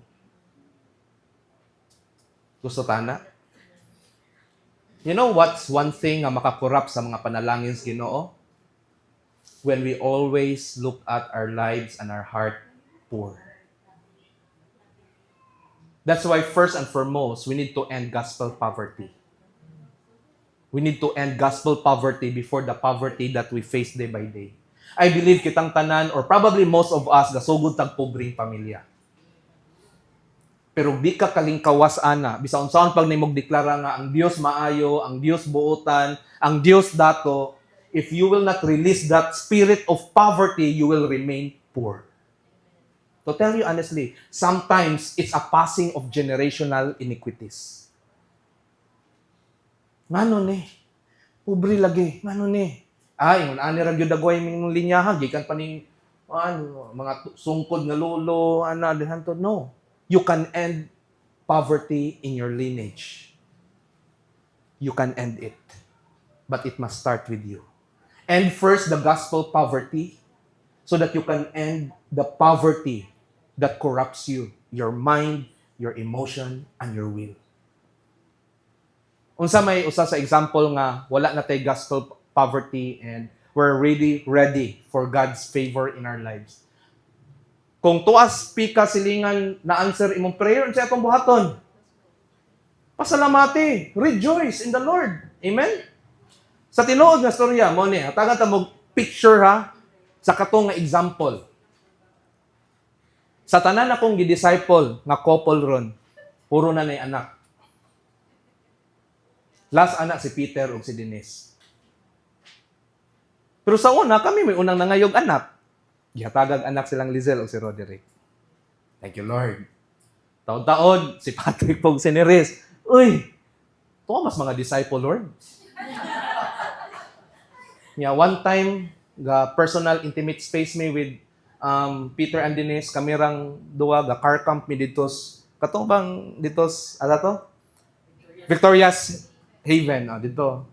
S1: Gusto tana? You know what's one thing nga makakurap sa mga panalangin sa Ginoo? When we always look at our lives and our heart poor. That's why first and foremost, we need to end gospel poverty. We need to end gospel poverty before the poverty that we face day by day. I believe kitang tanan, or probably most of us, gasugod tag pobreng pamilya. Pero di ka kalingkawas ana, bisan unsaon pag nimog deklara nga ang Dios maayo, ang Dios buotan, ang Dios dato, if you will not release that spirit of poverty, you will remain poor. To tell you honestly, sometimes it's a passing of generational iniquities. Ngano ni? Pobre lagi. Ngano ni? Ingon ani ra gyud dagway ming linyahan gikan pa ning mga sungkod nga lolo, dihan to. No. You can end poverty in your lineage. You can end it. But it must start with you. End first the gospel poverty so that you can end the poverty that corrupts you, your mind, your emotion, and your will. Unsa may usa sa example nga wala na tay gospel poverty and we're really ready for God's favor in our lives. Kung tuas pika silingan na answer imong prayer unsa atong buhaton? Pasalamati, rejoice in the Lord. Amen. Sa tinuod nga storya mo ni, hatagan ta mo picture ha sa katong nga example. Sa tanan akong gi-disciple nga couple ron, puro na nay anak. Last anak si Peter ug si Denise. Pero sa una, kami may unang nangayog anak. Gihatagag anak silang Lizel ug si Roderick. Thank you, Lord. Taon-taon, si Patrick pog si Neres. Uy, to mas mga disciple, Lord. One time, ga personal intimate space me with Peter and Denise, kamirang duwa, ga car camp mi ditos. Katong bang ditos, to? Victoria's Haven, dito.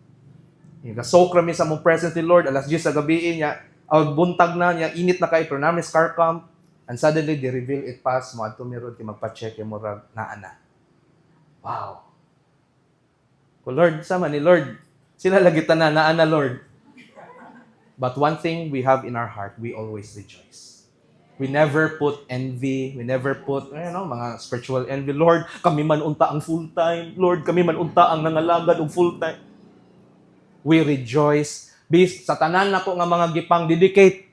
S1: Ga-soak kami sa mong presence ni Lord, alas 10 sa gabi niya, buntag na niya, init na kayo, pero namin car camp, and suddenly, they reveal it past mo, ato meron, magpa-check yung mura na ana. Wow. O Lord, sama ni Lord, sila lagi tanan na ana, Lord. But one thing we have in our heart, we always rejoice. We never put envy. We never put, mga spiritual envy. Lord, kami man unta ang full-time. Lord, kami man unta ang nangalagad og full-time. We rejoice. Sa tanan na ko nga mga gipang dedicate,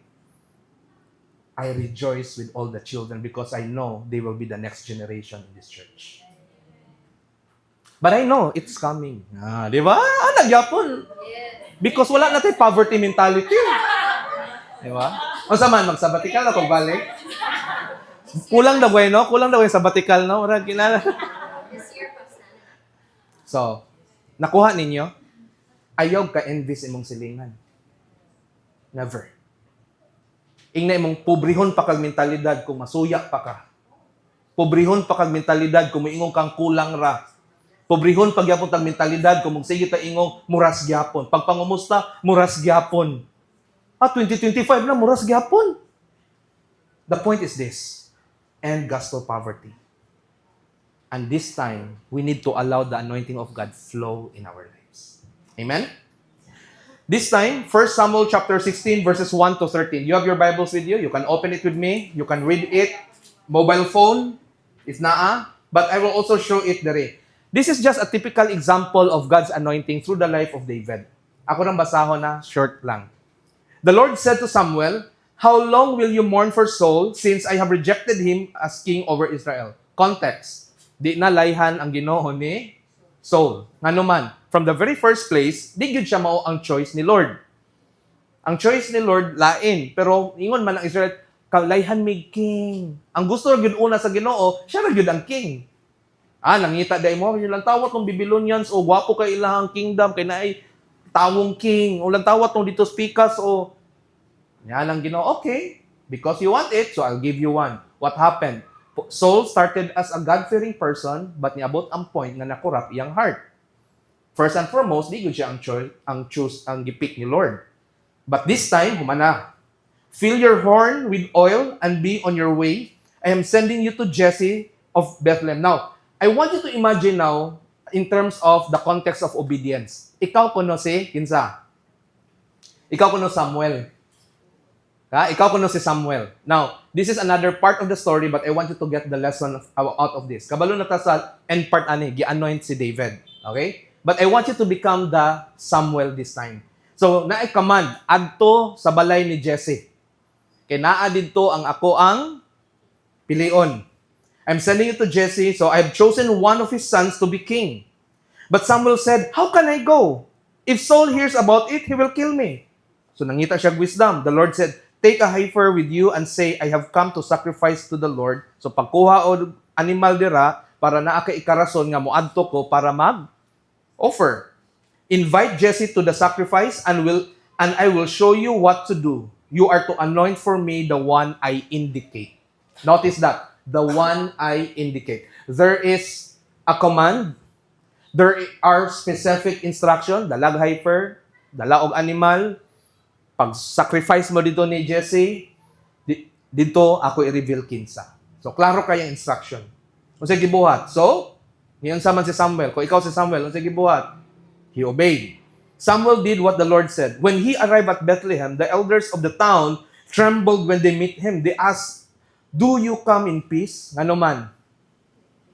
S1: I rejoice with all the children because I know they will be the next generation in this church. But I know it's coming. Di ba? Nagyapon. Because wala na tayo poverty mentality. Di ba? O sa man, mag-sabbatical na pagbalik. Kulang daw no? Kulang daw yung sabbatical, no? So, nakuha ninyo? Ayaw ka envies imong silingan. Never. Ingna imong pobrehon pa kag mentalidad kung masuyak pa ka. Pobrehon pa kag mentalidad kung moingong kang kulang ra. Pobrehon pa gyapon tag mentalidad kung sige ta ingong muras gyapon. Pag pangumusta, muras gyapon. 2025 na, muras gyapon. The point is this, end gospel poverty. And this time, we need to allow the anointing of God flow in our lives. Amen? This time, 1 Samuel chapter 16, verses 1 to 13. You have your Bibles with you? You can open it with me. You can read it. mobile phone is naa, but I will also show it dere. This is just a typical example of God's anointing through the life of David. Ako nang basahon na, short lang. The Lord said to Samuel, "How long will you mourn for Saul since I have rejected him as king over Israel?" Context. Di na layhan ang Ginoo ni Saul. Ngano man, from the very first place, di gyud siya mao ang choice ni Lord. Ang choice ni Lord lain, pero ingon man ang Israel, kalayhan mig king. Ang gusto ra gyud una sa Ginoo, siya ra gyud ang king. Nangita day mo, yung lang tawat ng Babylonians, o gwapo kay ilahang kingdom, kay naay tawong king, o lang tawat ng dito speakers, o yan ang Ginoo, okay, because you want it, so I'll give you one. What happened? Saul started as a God-fearing person, but niabot ang point na nakurap iyang heart. First and foremost, di gyud siya ang gipick ni Lord. But this time, humana. Fill your horn with oil and be on your way. I am sending you to Jesse of Bethlehem. Now, I want you to imagine now, in terms of the context of obedience. Ikaw kuno si kinsa? Ikaw kuno Samuel. Ikaw kuno si Samuel. Now, this is another part of the story, but I want you to get the lesson out of this. Kabalo na ta sa end part ani, gi-anoint si David. Okay? But I want you to become the Samuel this time. So, naay command, adto sa balay ni Jesse. Kay naa didto ang ako ang pilion. I'm sending you to Jesse, so I've chosen one of his sons to be king. But Samuel said, "How can I go? If Saul hears about it, he will kill me." So nangita siya wisdom. The Lord said, "Take a heifer with you and say, I have come to sacrifice to the Lord." So pagkuha o animal dira, para naa kay ikarason nga moadto ko para mag-offer. Invite Jesse to the sacrifice and I will show you what to do. You are to anoint for me the one I indicate. Notice that. The one I indicate. There is a command. There are specific instruction. Dalag heifer, dala og animal. Pag-sacrifice mo dito ni Jesse, dito ako i-reveal kinsa. So, klaro kaya instruction. Kung sige gibuhat. So, ngayon sa man si Samuel. Kung ikaw si Samuel, kung sige gibuhat. He obeyed. Samuel did what the Lord said. When he arrived at Bethlehem, the elders of the town trembled when they meet him. They asked, "Do you come in peace?" Ngano man?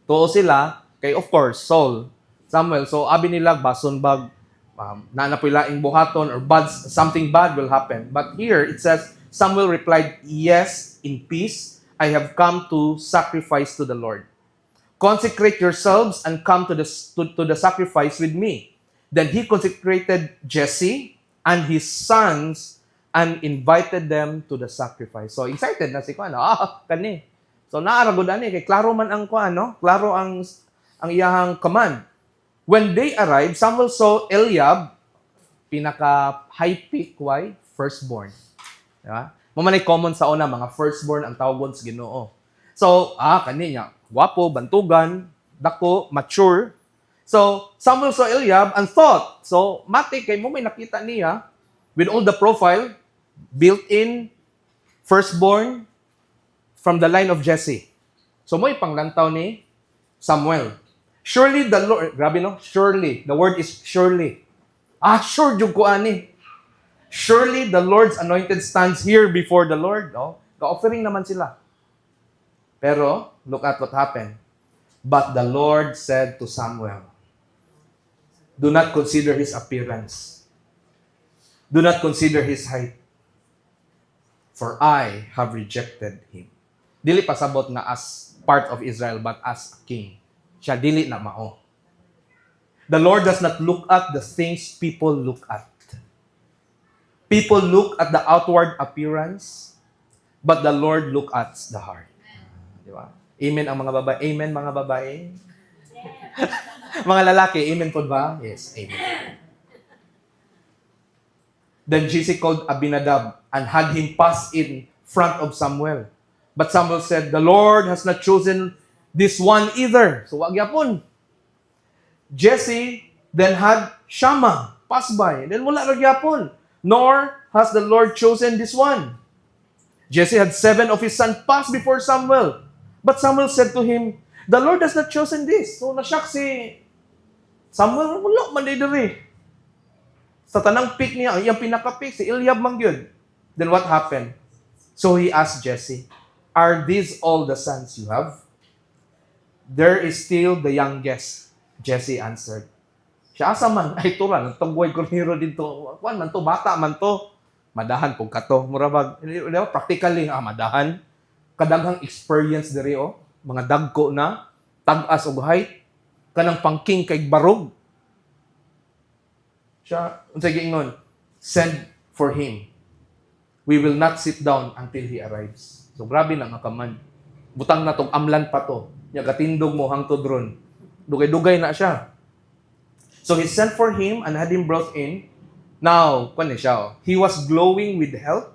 S1: Tuo sila, kay of course, Samuel. So, abi nila, bason bag, naanapoy laing buhaton, or something bad will happen. But here, it says, Samuel replied, "Yes, in peace, I have come to sacrifice to the Lord. Consecrate yourselves and come to the sacrifice with me." Then he consecrated Jesse and his sons and invited them to the sacrifice. So, excited na si Kuan. Kani. So, naaragod ani. Kay klaro man ang Kuan, no? Klaro ang iyahang command. When they arrived, Samuel saw Eliab, pinaka-high peak, why? Firstborn. Diba? Mamanay common sa una, mga firstborn ang tawag sa Ginoo. So, kani niya. Wapo, bantugan, dako, mature. So, Samuel saw Eliab and thought, so, mati kay mo may nakita niya, with all the profile, built-in, firstborn, from the line of Jesse. So, mo ipanglantaw ni Samuel. Surely the Lord, grabe no? Surely. The word is surely. Sure jud ko ani. Surely the Lord's anointed stands here before the Lord. No? Ka-offering naman sila. Pero, look at what happened. But the Lord said to Samuel, "Do not consider his appearance. Do not consider his height. For I have rejected him." Dili pasabot nga as part of Israel, but as a king. Siya dili na mao. The Lord does not look at the things people look at. People look at the outward appearance, but the Lord look at the heart. Di ba? Amen ang mga babae. Amen mga babae. Mga lalaki, amen po ba? Yes, amen. Then Jesse called Abinadab and had him pass in front of Samuel. But Samuel said, "The Lord has not chosen this one either." So, wag yapon. Jesse then had Shammah pass by. Then wala ra gyapon. Nor has the Lord chosen this one. Jesse had 7 of his sons pass before Samuel. But Samuel said to him, "The Lord has not chosen this." So, nasyak si Samuel, wala man diri. Sa tanang pick niya, yung pinaka-pick, si Eliab man yun. Then what happened? So he asked Jesse, Are these all the sons you have? There is still the youngest, Jesse answered. Siya asa man, ay tura, nagtunggoy kornero dito. Kuan man to, bata man to. Madahan pug kato. Murabag, practically, madahan. Kadaghang experience diri mga dagko na, tag-as og height, kanang pangking kay barog. Siya, unsay giingon, send for him. We will not sit down until he arrives. So grabe na nga kaman. Butang na tong amlan pa to. Nya gatindog mo hangtod ron. Dugay-dugay na siya. So he sent for him and had him brought in. Now, kung siya, he was glowing with health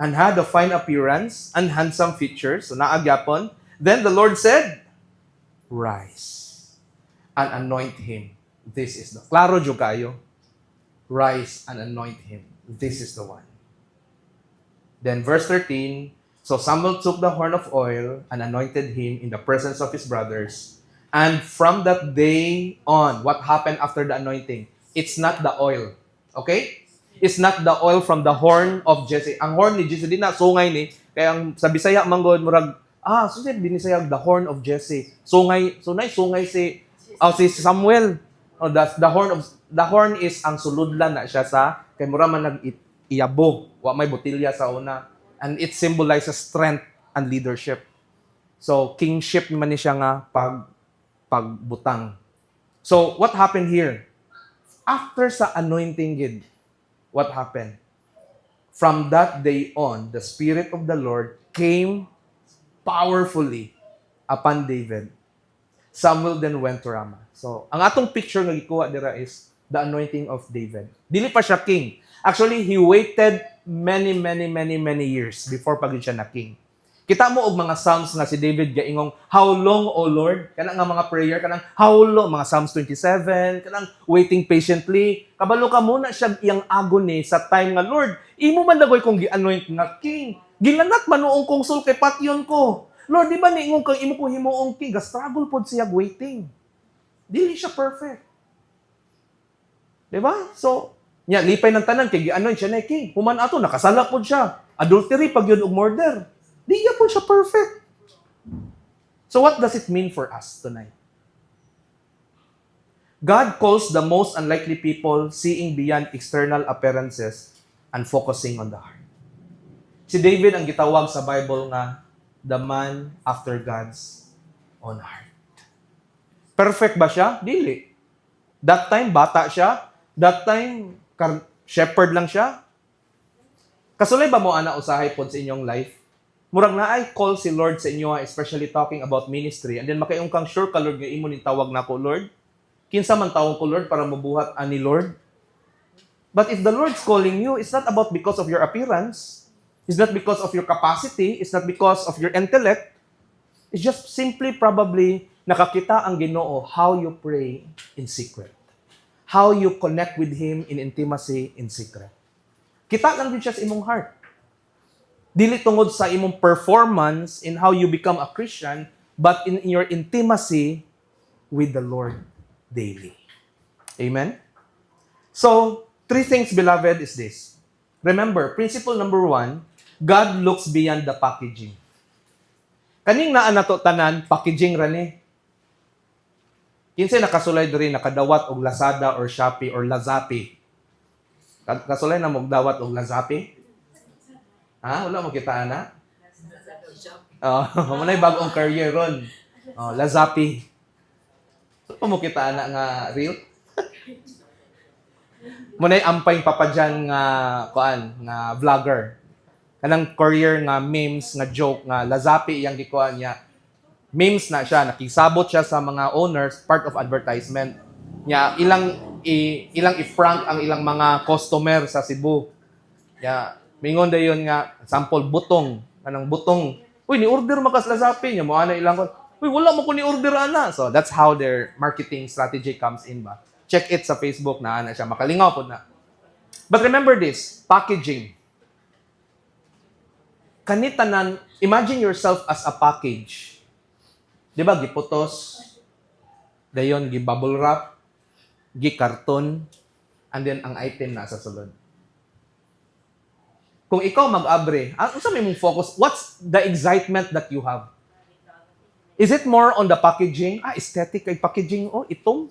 S1: and had a fine appearance and handsome features. So naagyapon. Then the Lord said, rise and anoint him. This is the... Klaro jud kayo. Rise and anoint him. This is the one. Then verse 13, so Samuel took the horn of oil and anointed him in the presence of his brothers. And from that day on, what happened after the anointing? It's not the oil. Okay? It's not the oil from the horn of Jesse. Ang horn ni Jesse, di na sungay ni. Kaya ang sa Bisaya, manggod, murag, so siya binisayag the horn of Jesse. Sungay si Samuel. The horn is ang suludlan na siya sa, kay mura man nag-iyabo. Wa may botilya sa una. And it symbolizes strength and leadership. So, kingship man ni siya nga pagbutang. So, what happened here? After sa anointing gid, what happened? From that day on, the Spirit of the Lord came powerfully upon David. Samuel then went to Ramah. So, ang atong picture nga gikuha dira is the anointing of David. Dili pa siya king. Actually, he waited many years before pagid siya na king. Kita mo og mga Psalms nga si David gaingong, how long, O Lord? Kanang nga mga prayer, kanang how long, mga Psalms 27, kanang waiting patiently. Kabalo ka muna siya iyang agony sa time nga, Lord, imo man dagoy kong gi-anoint nga king. Gilanat man noong kongsul kay patyon ko. Lord, di ba niingong kang imo ko himuong king? Ga-struggle pod siya waiting. Dili siya perfect. Di ba? So, lipay ng tanan, kay gi-anoint siya na king. Human ato, nakasala pod siya. Adultery, pag yun og murder. Di niya po siya perfect. So what does it mean for us tonight? God calls the most unlikely people seeing beyond external appearances and focusing on the heart. Si David ang gitawag sa Bible nga the man after God's own heart. Perfect ba siya? Dili. That time, bata siya. That time, shepherd lang siya. Kasulay ba mo ana usahay pod sa inyong life? Murag na ay call si Lord sa inyo, especially talking about ministry, and then makayong kang sure ka, Lord, nga imo ning tawag nako, Lord. Kinsa man tawag ko, Lord, para mabuhat ani Lord. But if the Lord's calling you, it's not about because of your appearance. It's not because of your capacity. It's not because of your intellect. It's just simply probably nakakita ang Ginoo how you pray in secret. How you connect with Him in intimacy in secret. Kita lang din siya sa imong heart. Dili tungod sa imong performance in how you become a Christian, but in your intimacy with the Lord daily. Amen? So, 3 things, beloved, is this. Remember, principle number 1, God looks beyond the packaging. Kaning naa nato tanan, packaging rani. Kinsay nakasulay diri nakadawat og Lazada or Shopee or Lazapi. Kasulay na mogdawat og Lazapi? Wala mo kita na? Manay bagong career ron. Lazapi. So, mo kita na nga real? Manay ampay papadyan nga nga vlogger. Kanang career nga memes nga joke nga Lazapi yang gikuan niya. Memes na siya, nakisabot siya sa mga owners, part of advertisement. Nya ilang i-prank ang ilang mga customer sa Cebu. Mingon dayon nga sample butong, anang butong. Uy, ni order makas Lazapi nya mo ana ilang ko. Uy, wala mo ko ni order ana. So that's how their marketing strategy comes in ba. Check it sa Facebook na ana siya makalingaw pod na. But remember this, packaging. Kanitanan, imagine yourself as a package. 'Di ba giputos, dayon gi bubble wrap, gi karton, and then ang item na sa sulod. Kung ikaw mag-abre, unsa may mong focus? What's the excitement that you have? Is it more on the packaging? Aesthetic kay packaging. Oh, itong.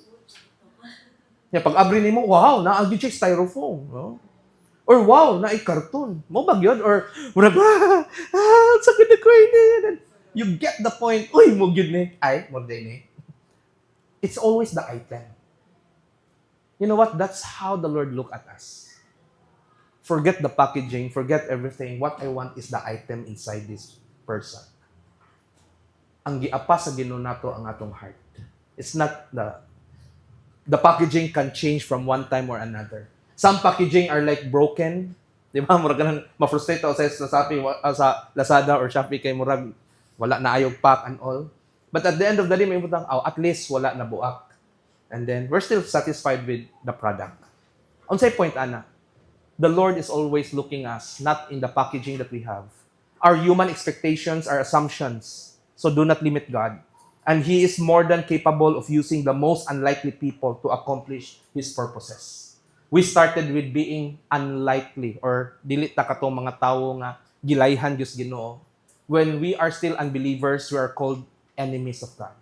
S1: Pag-abre nimo, wow, naagi siya styrofoam. No? Or wow, naay cartoon. Mo ba yun? Or, murag, sakit na ko ini. You get the point. Uy, mo yun ni. Ay, mo din ni. It's always the item. You know what? That's how the Lord look at us. Forget the packaging, forget everything. What I want is the item inside this person. Ang giapa sa Ginoo nato ang atong heart. It's not the packaging can change from one time or another. Some packaging are like broken. Di ba? Murag ganun, ma-frustrate ako sa Lazada or Shopee kay murag wala na ayog pack and all. But at the end of the day, may butang, at least wala na buak. And then, we're still satisfied with the product. Unsay point, Ana? The Lord is always looking us, not in the packaging that we have. Our human expectations are assumptions. So do not limit God. And He is more than capable of using the most unlikely people to accomplish His purposes. We started with being unlikely or dili ta katong mga tawo nga gilayhan Diyos Ginoo. When we are still unbelievers, we are called enemies of God.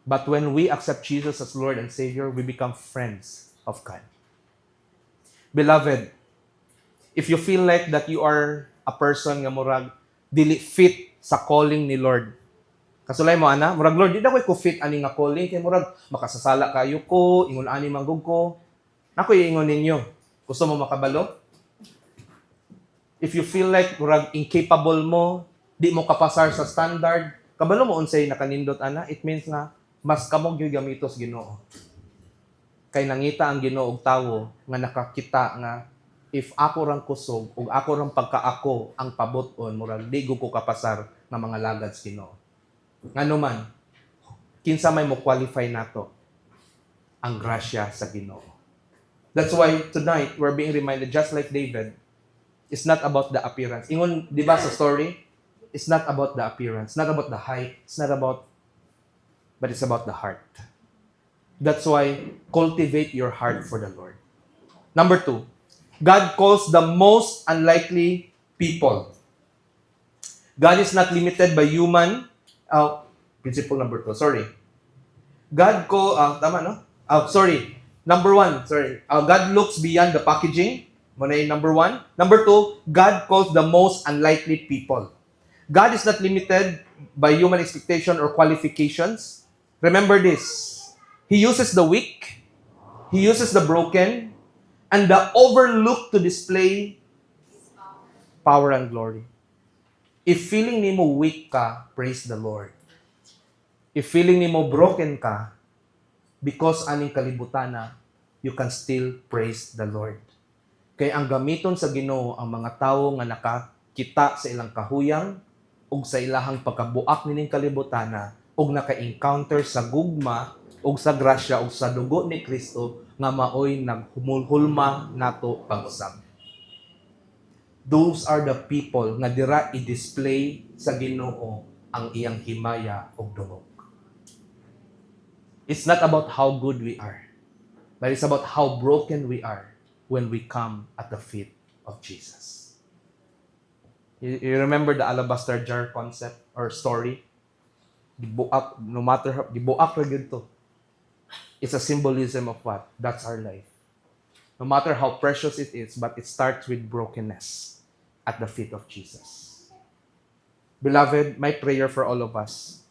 S1: But when we accept Jesus as Lord and Savior, we become friends of God. Beloved, if you feel like that you are a person nga murag dili fit sa calling ni Lord. Kasulay mo, ana, murag Lord, di na ko fit ani nga calling, kay murag makasasala kayo ko, ingon ani manggug ko. Nako ingon ninyo. Gusto mo makabalo? If you feel like murag incapable mo, di mo kapasar sa standard, kabalo mo unsay nakanindot ana, it means nga mas kamog yung gamitos Ginoo. Kay nangita ang Ginoo og tawo nga nakakita nga if ako rang kusog ug ako rang pagkaako ang pabot-on murag di ko kapasar nga mga lagads Ginoo. Ngano man kinsa may mo qualify nato ang grasya sa Ginoo. That's why tonight we're being reminded just like David, it's not about the appearance. Ingon di ba sa story, it's not about the appearance, not about the height, but it's about the heart. That's why cultivate your heart for the Lord. Number 2, God calls the most unlikely people. God is not limited by human. Principle number 2. Sorry. God call. Tama no? Number 1. God looks beyond the packaging. Muna yung number 1. Number 2. God calls the most unlikely people. God is not limited by human expectation or qualifications. Remember this. He uses the weak. He uses the broken. And the overlooked to display power and glory. If feeling nimo weak ka, praise the Lord. If feeling nimo broken ka, because aning kalibutana, you can still praise the Lord. Kay ang gamiton sa Ginoo ang mga tawo nga nakakita sa ilang kahuyang ug sa ilahang pagkabuak nining kalibutana ug naka-encounter sa gugma ug sa grasya ug sa dugo ni Kristo nga maoy naghumulhulma nato pag-usab. Those are the people nga dira i-display sa Ginoo ang iyang himaya ug dungog. It's not about how good we are, but it's about how broken we are when we come at the feet of Jesus. You remember the alabaster jar concept or story? Gibuak, no matter how, gibuak ra gyud to. It's a symbolism of what? That's our life. No matter how precious it is, but it starts with brokenness at the feet of Jesus. Beloved, my prayer for all of us,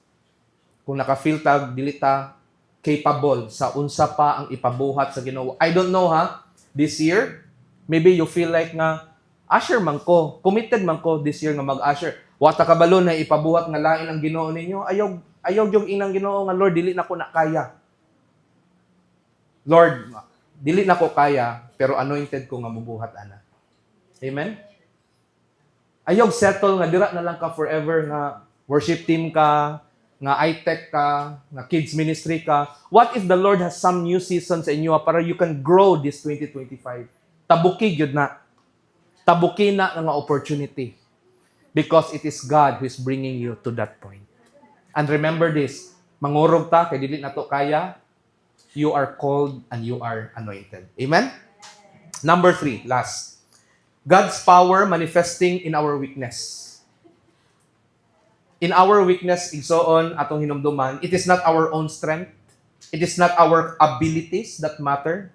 S1: kung naka-feel tag, dili ta capable sa unsa pa ang ipabuhat sa Ginoo. I don't know this year, maybe you feel like nga, usher man ko, committed man ko this year nga mag-usher. Wata kabalo na ipabuhat nga lain ang Ginoo ninyo, ayaw yung inang Ginoo nga, Lord, dili na ko na kaya. Lord, dili na ko kaya, pero anointed ko nga mubuhat ana. Amen? Ayog settle nga dira na lang ka forever nga worship team ka, nga iTech ka, nga kids ministry ka. What if the Lord has some new seasons sa inyo para you can grow this 2025? Tabuki gyud na. Tabuki na nga opportunity. Because it is God who is bringing you to that point. And remember this, mangurog ta kay dili nato kaya. You are called and you are anointed. Amen? Number 3, last. God's power manifesting in our weakness. In our weakness, igsoon atong hinumduman, it is not our own strength. It is not our abilities that matter.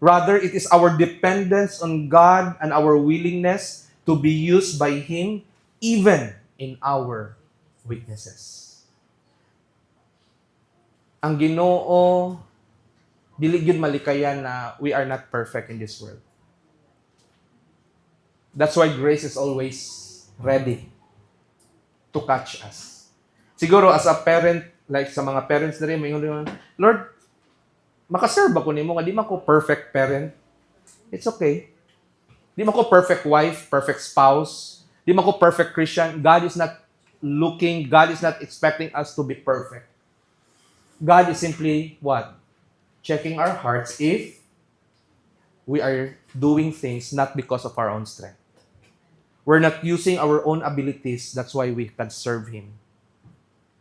S1: Rather, it is our dependence on God and our willingness to be used by Him even in our weaknesses. Ang Ginoo, dili gyud malikayan na we are not perfect in this world. That's why grace is always ready to catch us. Siguro as a parent, like sa mga parents na rin, may Lord, makaserve ako nimo nga di man ko perfect parent. It's okay. Di man ko perfect wife, perfect spouse. Di man ko perfect Christian. God is not expecting us to be perfect. God is simply what? Checking our hearts if we are doing things not because of our own strength. We're not using our own abilities. That's why we can serve Him.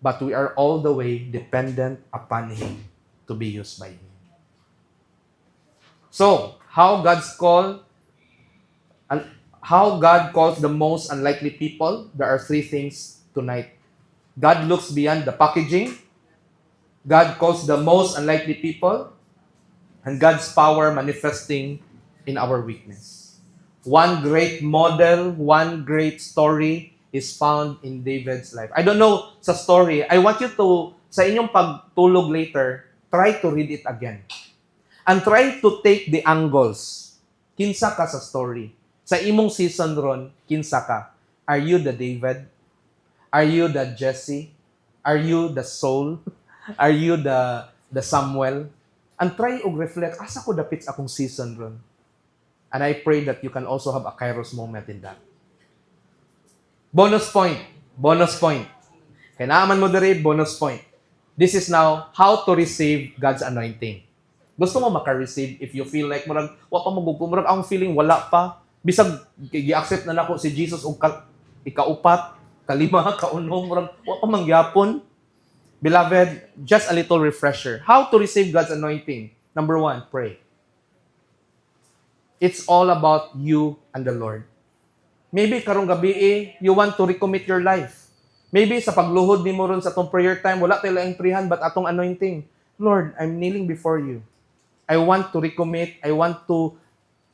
S1: But we are all the way dependent upon Him to be used by Him. So, how God calls the most unlikely people, there are three things tonight. God looks beyond the packaging. God calls the most unlikely people. And God's power manifesting in our weakness. One great model, one great story is found in David's life. I don't know sa story. I want you to, sa inyong pagtulog later, try to read it again. And try to take the angles. Kinsa ka sa story. Sa imong season ron, kinsa ka. Are you the David? Are you the Jesse? Are you the Saul? Are you the Samuel? And try og reflect, asa ko dapit sa akong season ron? And I pray that you can also have a kairos moment in that. Bonus point. Kaya naaman mo diri, bonus point. This is now how to receive God's anointing. Gusto mo maka-receive if you feel like murag wa pa magugumurag ang feeling wala pa. Bisag gi-accept na nako si Jesus og ikaupat, kalima, kaunom, murag wa pa mangyapon. Beloved, just a little refresher. How to receive God's anointing? Number 1, pray. It's all about you and the Lord. Maybe karong gabi you want to recommit your life. Maybe sa pagluhod nimo ron sa atong prayer time, wala tayo laing prihan but atong anointing. Lord, I'm kneeling before you. I want to recommit. I want to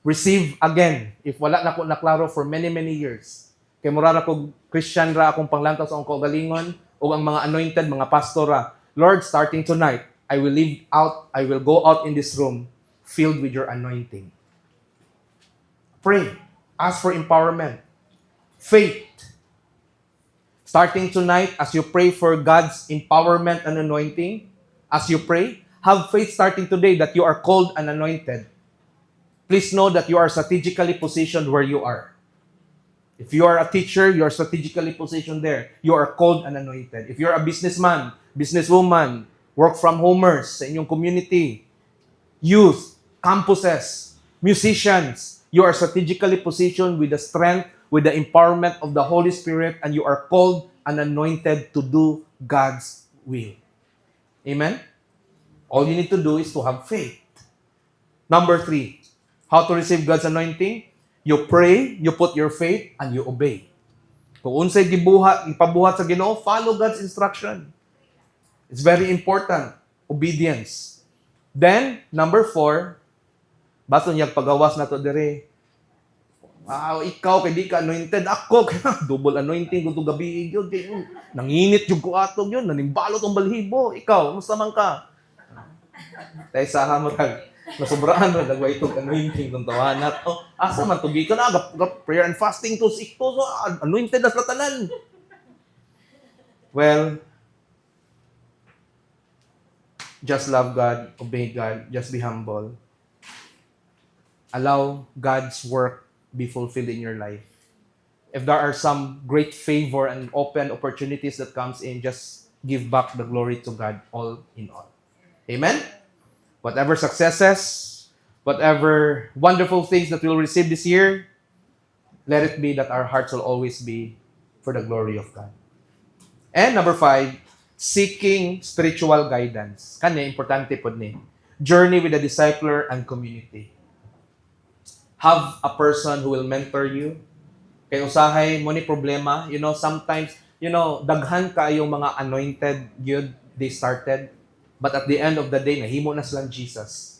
S1: receive again. If wala na ko naklaro for many, many years. Kay mura na ko Christian ra akong panglantaw sa akong kaugalingon o ang mga anointed, mga pastora. Lord, starting tonight, I will go out in this room filled with your anointing. Pray. Ask for empowerment. Faith. Starting tonight, as you pray for God's empowerment and anointing, as you pray, have faith starting today that you are called and anointed. Please know that you are strategically positioned where you are. If you are a teacher, you are strategically positioned there. You are called and anointed. If you're a businessman, businesswoman, work from homers sa inyong community, youth, campuses, musicians, you are strategically positioned with the strength, with the empowerment of the Holy Spirit, and you are called and anointed to do God's will. Amen? All you need to do is to have faith. Number 3, how to receive God's anointing? You pray, you put your faith, and you obey. Kung unsay ipabuhat sa Ginoo, follow God's instruction. It's very important. Obedience. Then, number 4, baso niyang pagawas na to dire. Ikaw kay di ka anointed, ako double anointing kung gabi yun. Nanginit yung kuatog yun, nanimbalot ang balhibo. Ikaw, musta man ka? Tayo sa hamarag, nasubraan na dagwa itong anointing kung tawanat. Asa man tugi ka na, prayer and fasting to sikto, so anointed na sa tanan. Well, just love God, obey God, just be humble. Allow God's work be fulfilled in your life. If there are some great favor and open opportunities that comes in, just give back the glory to God all in all. Amen? Whatever successes, whatever wonderful things that we'll receive this year, let it be that our hearts will always be for the glory of God. And number 5, seeking spiritual guidance. Kanya, importante po ni. Journey with the discipler and community. have a person who will mentor you. Kay usahay mo ni problema, sometimes, daghan kayong mga anointed gyud they started, but at the end of the day nahimo na silang Jesus.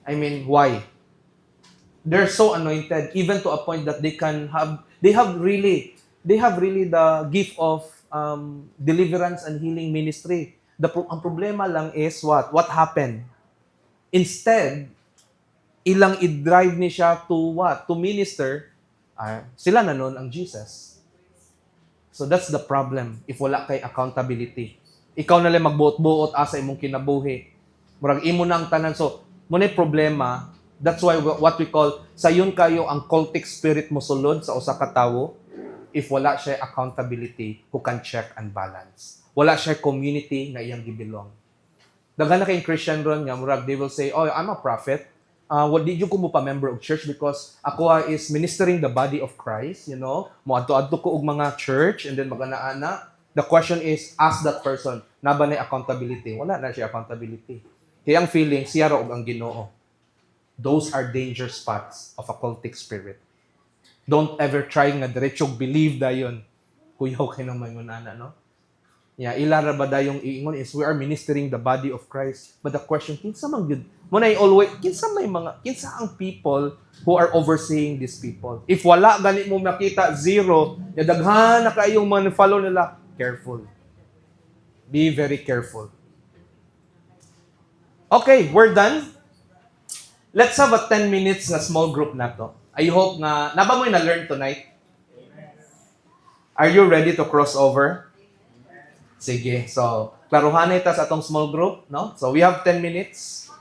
S1: I mean, why? They're so anointed even to a point that they have really the gift of deliverance and healing ministry. Ang problema lang is what happened? Instead, ilang i-drive ni siya to what? To minister, sila na nun ang Jesus. So that's the problem if wala kay accountability. Ikaw na lang magbuot-buot asa imong kinabuhi. Murag imo na ang tanan. So, muna problema, that's why what we call, sayon kayo ang cultic spirit mo sulod sa usa ka tawo if wala siya accountability who can check and balance. Wala siya community na iyang gibilong. Daghan na kayong Christian ron nga, murag, they will say, oh, I'm a prophet. What did you ko mo pa member of church because ako is ministering the body of Christ, mo adto ko og mga church and then magana-ana. The question is, ask that person, na ba na accountability? Wala na siya accountability. Kaya ang feeling, siya ra og ang Ginoo. Those are danger spots of a cultic spirit. Don't ever try nga diretsong believe dayon. Kuyaw kay nang mangunana, no? Yeah, ilara ba dayong iingon is we are ministering the body of Christ. But the question, kinsa man gyud? Muna always, kinsa ang people who are overseeing these people? If wala gani mo makita zero, ya daghan na kayong man follow nila, careful. Be very careful. Okay, we're done. Let's have a 10 minutes na small group na to. I hope nga, naba mo na-learn tonight? Are you ready to cross over? Sige, so, klaruhan ita sa atong small group, no? So, we have 10 minutes.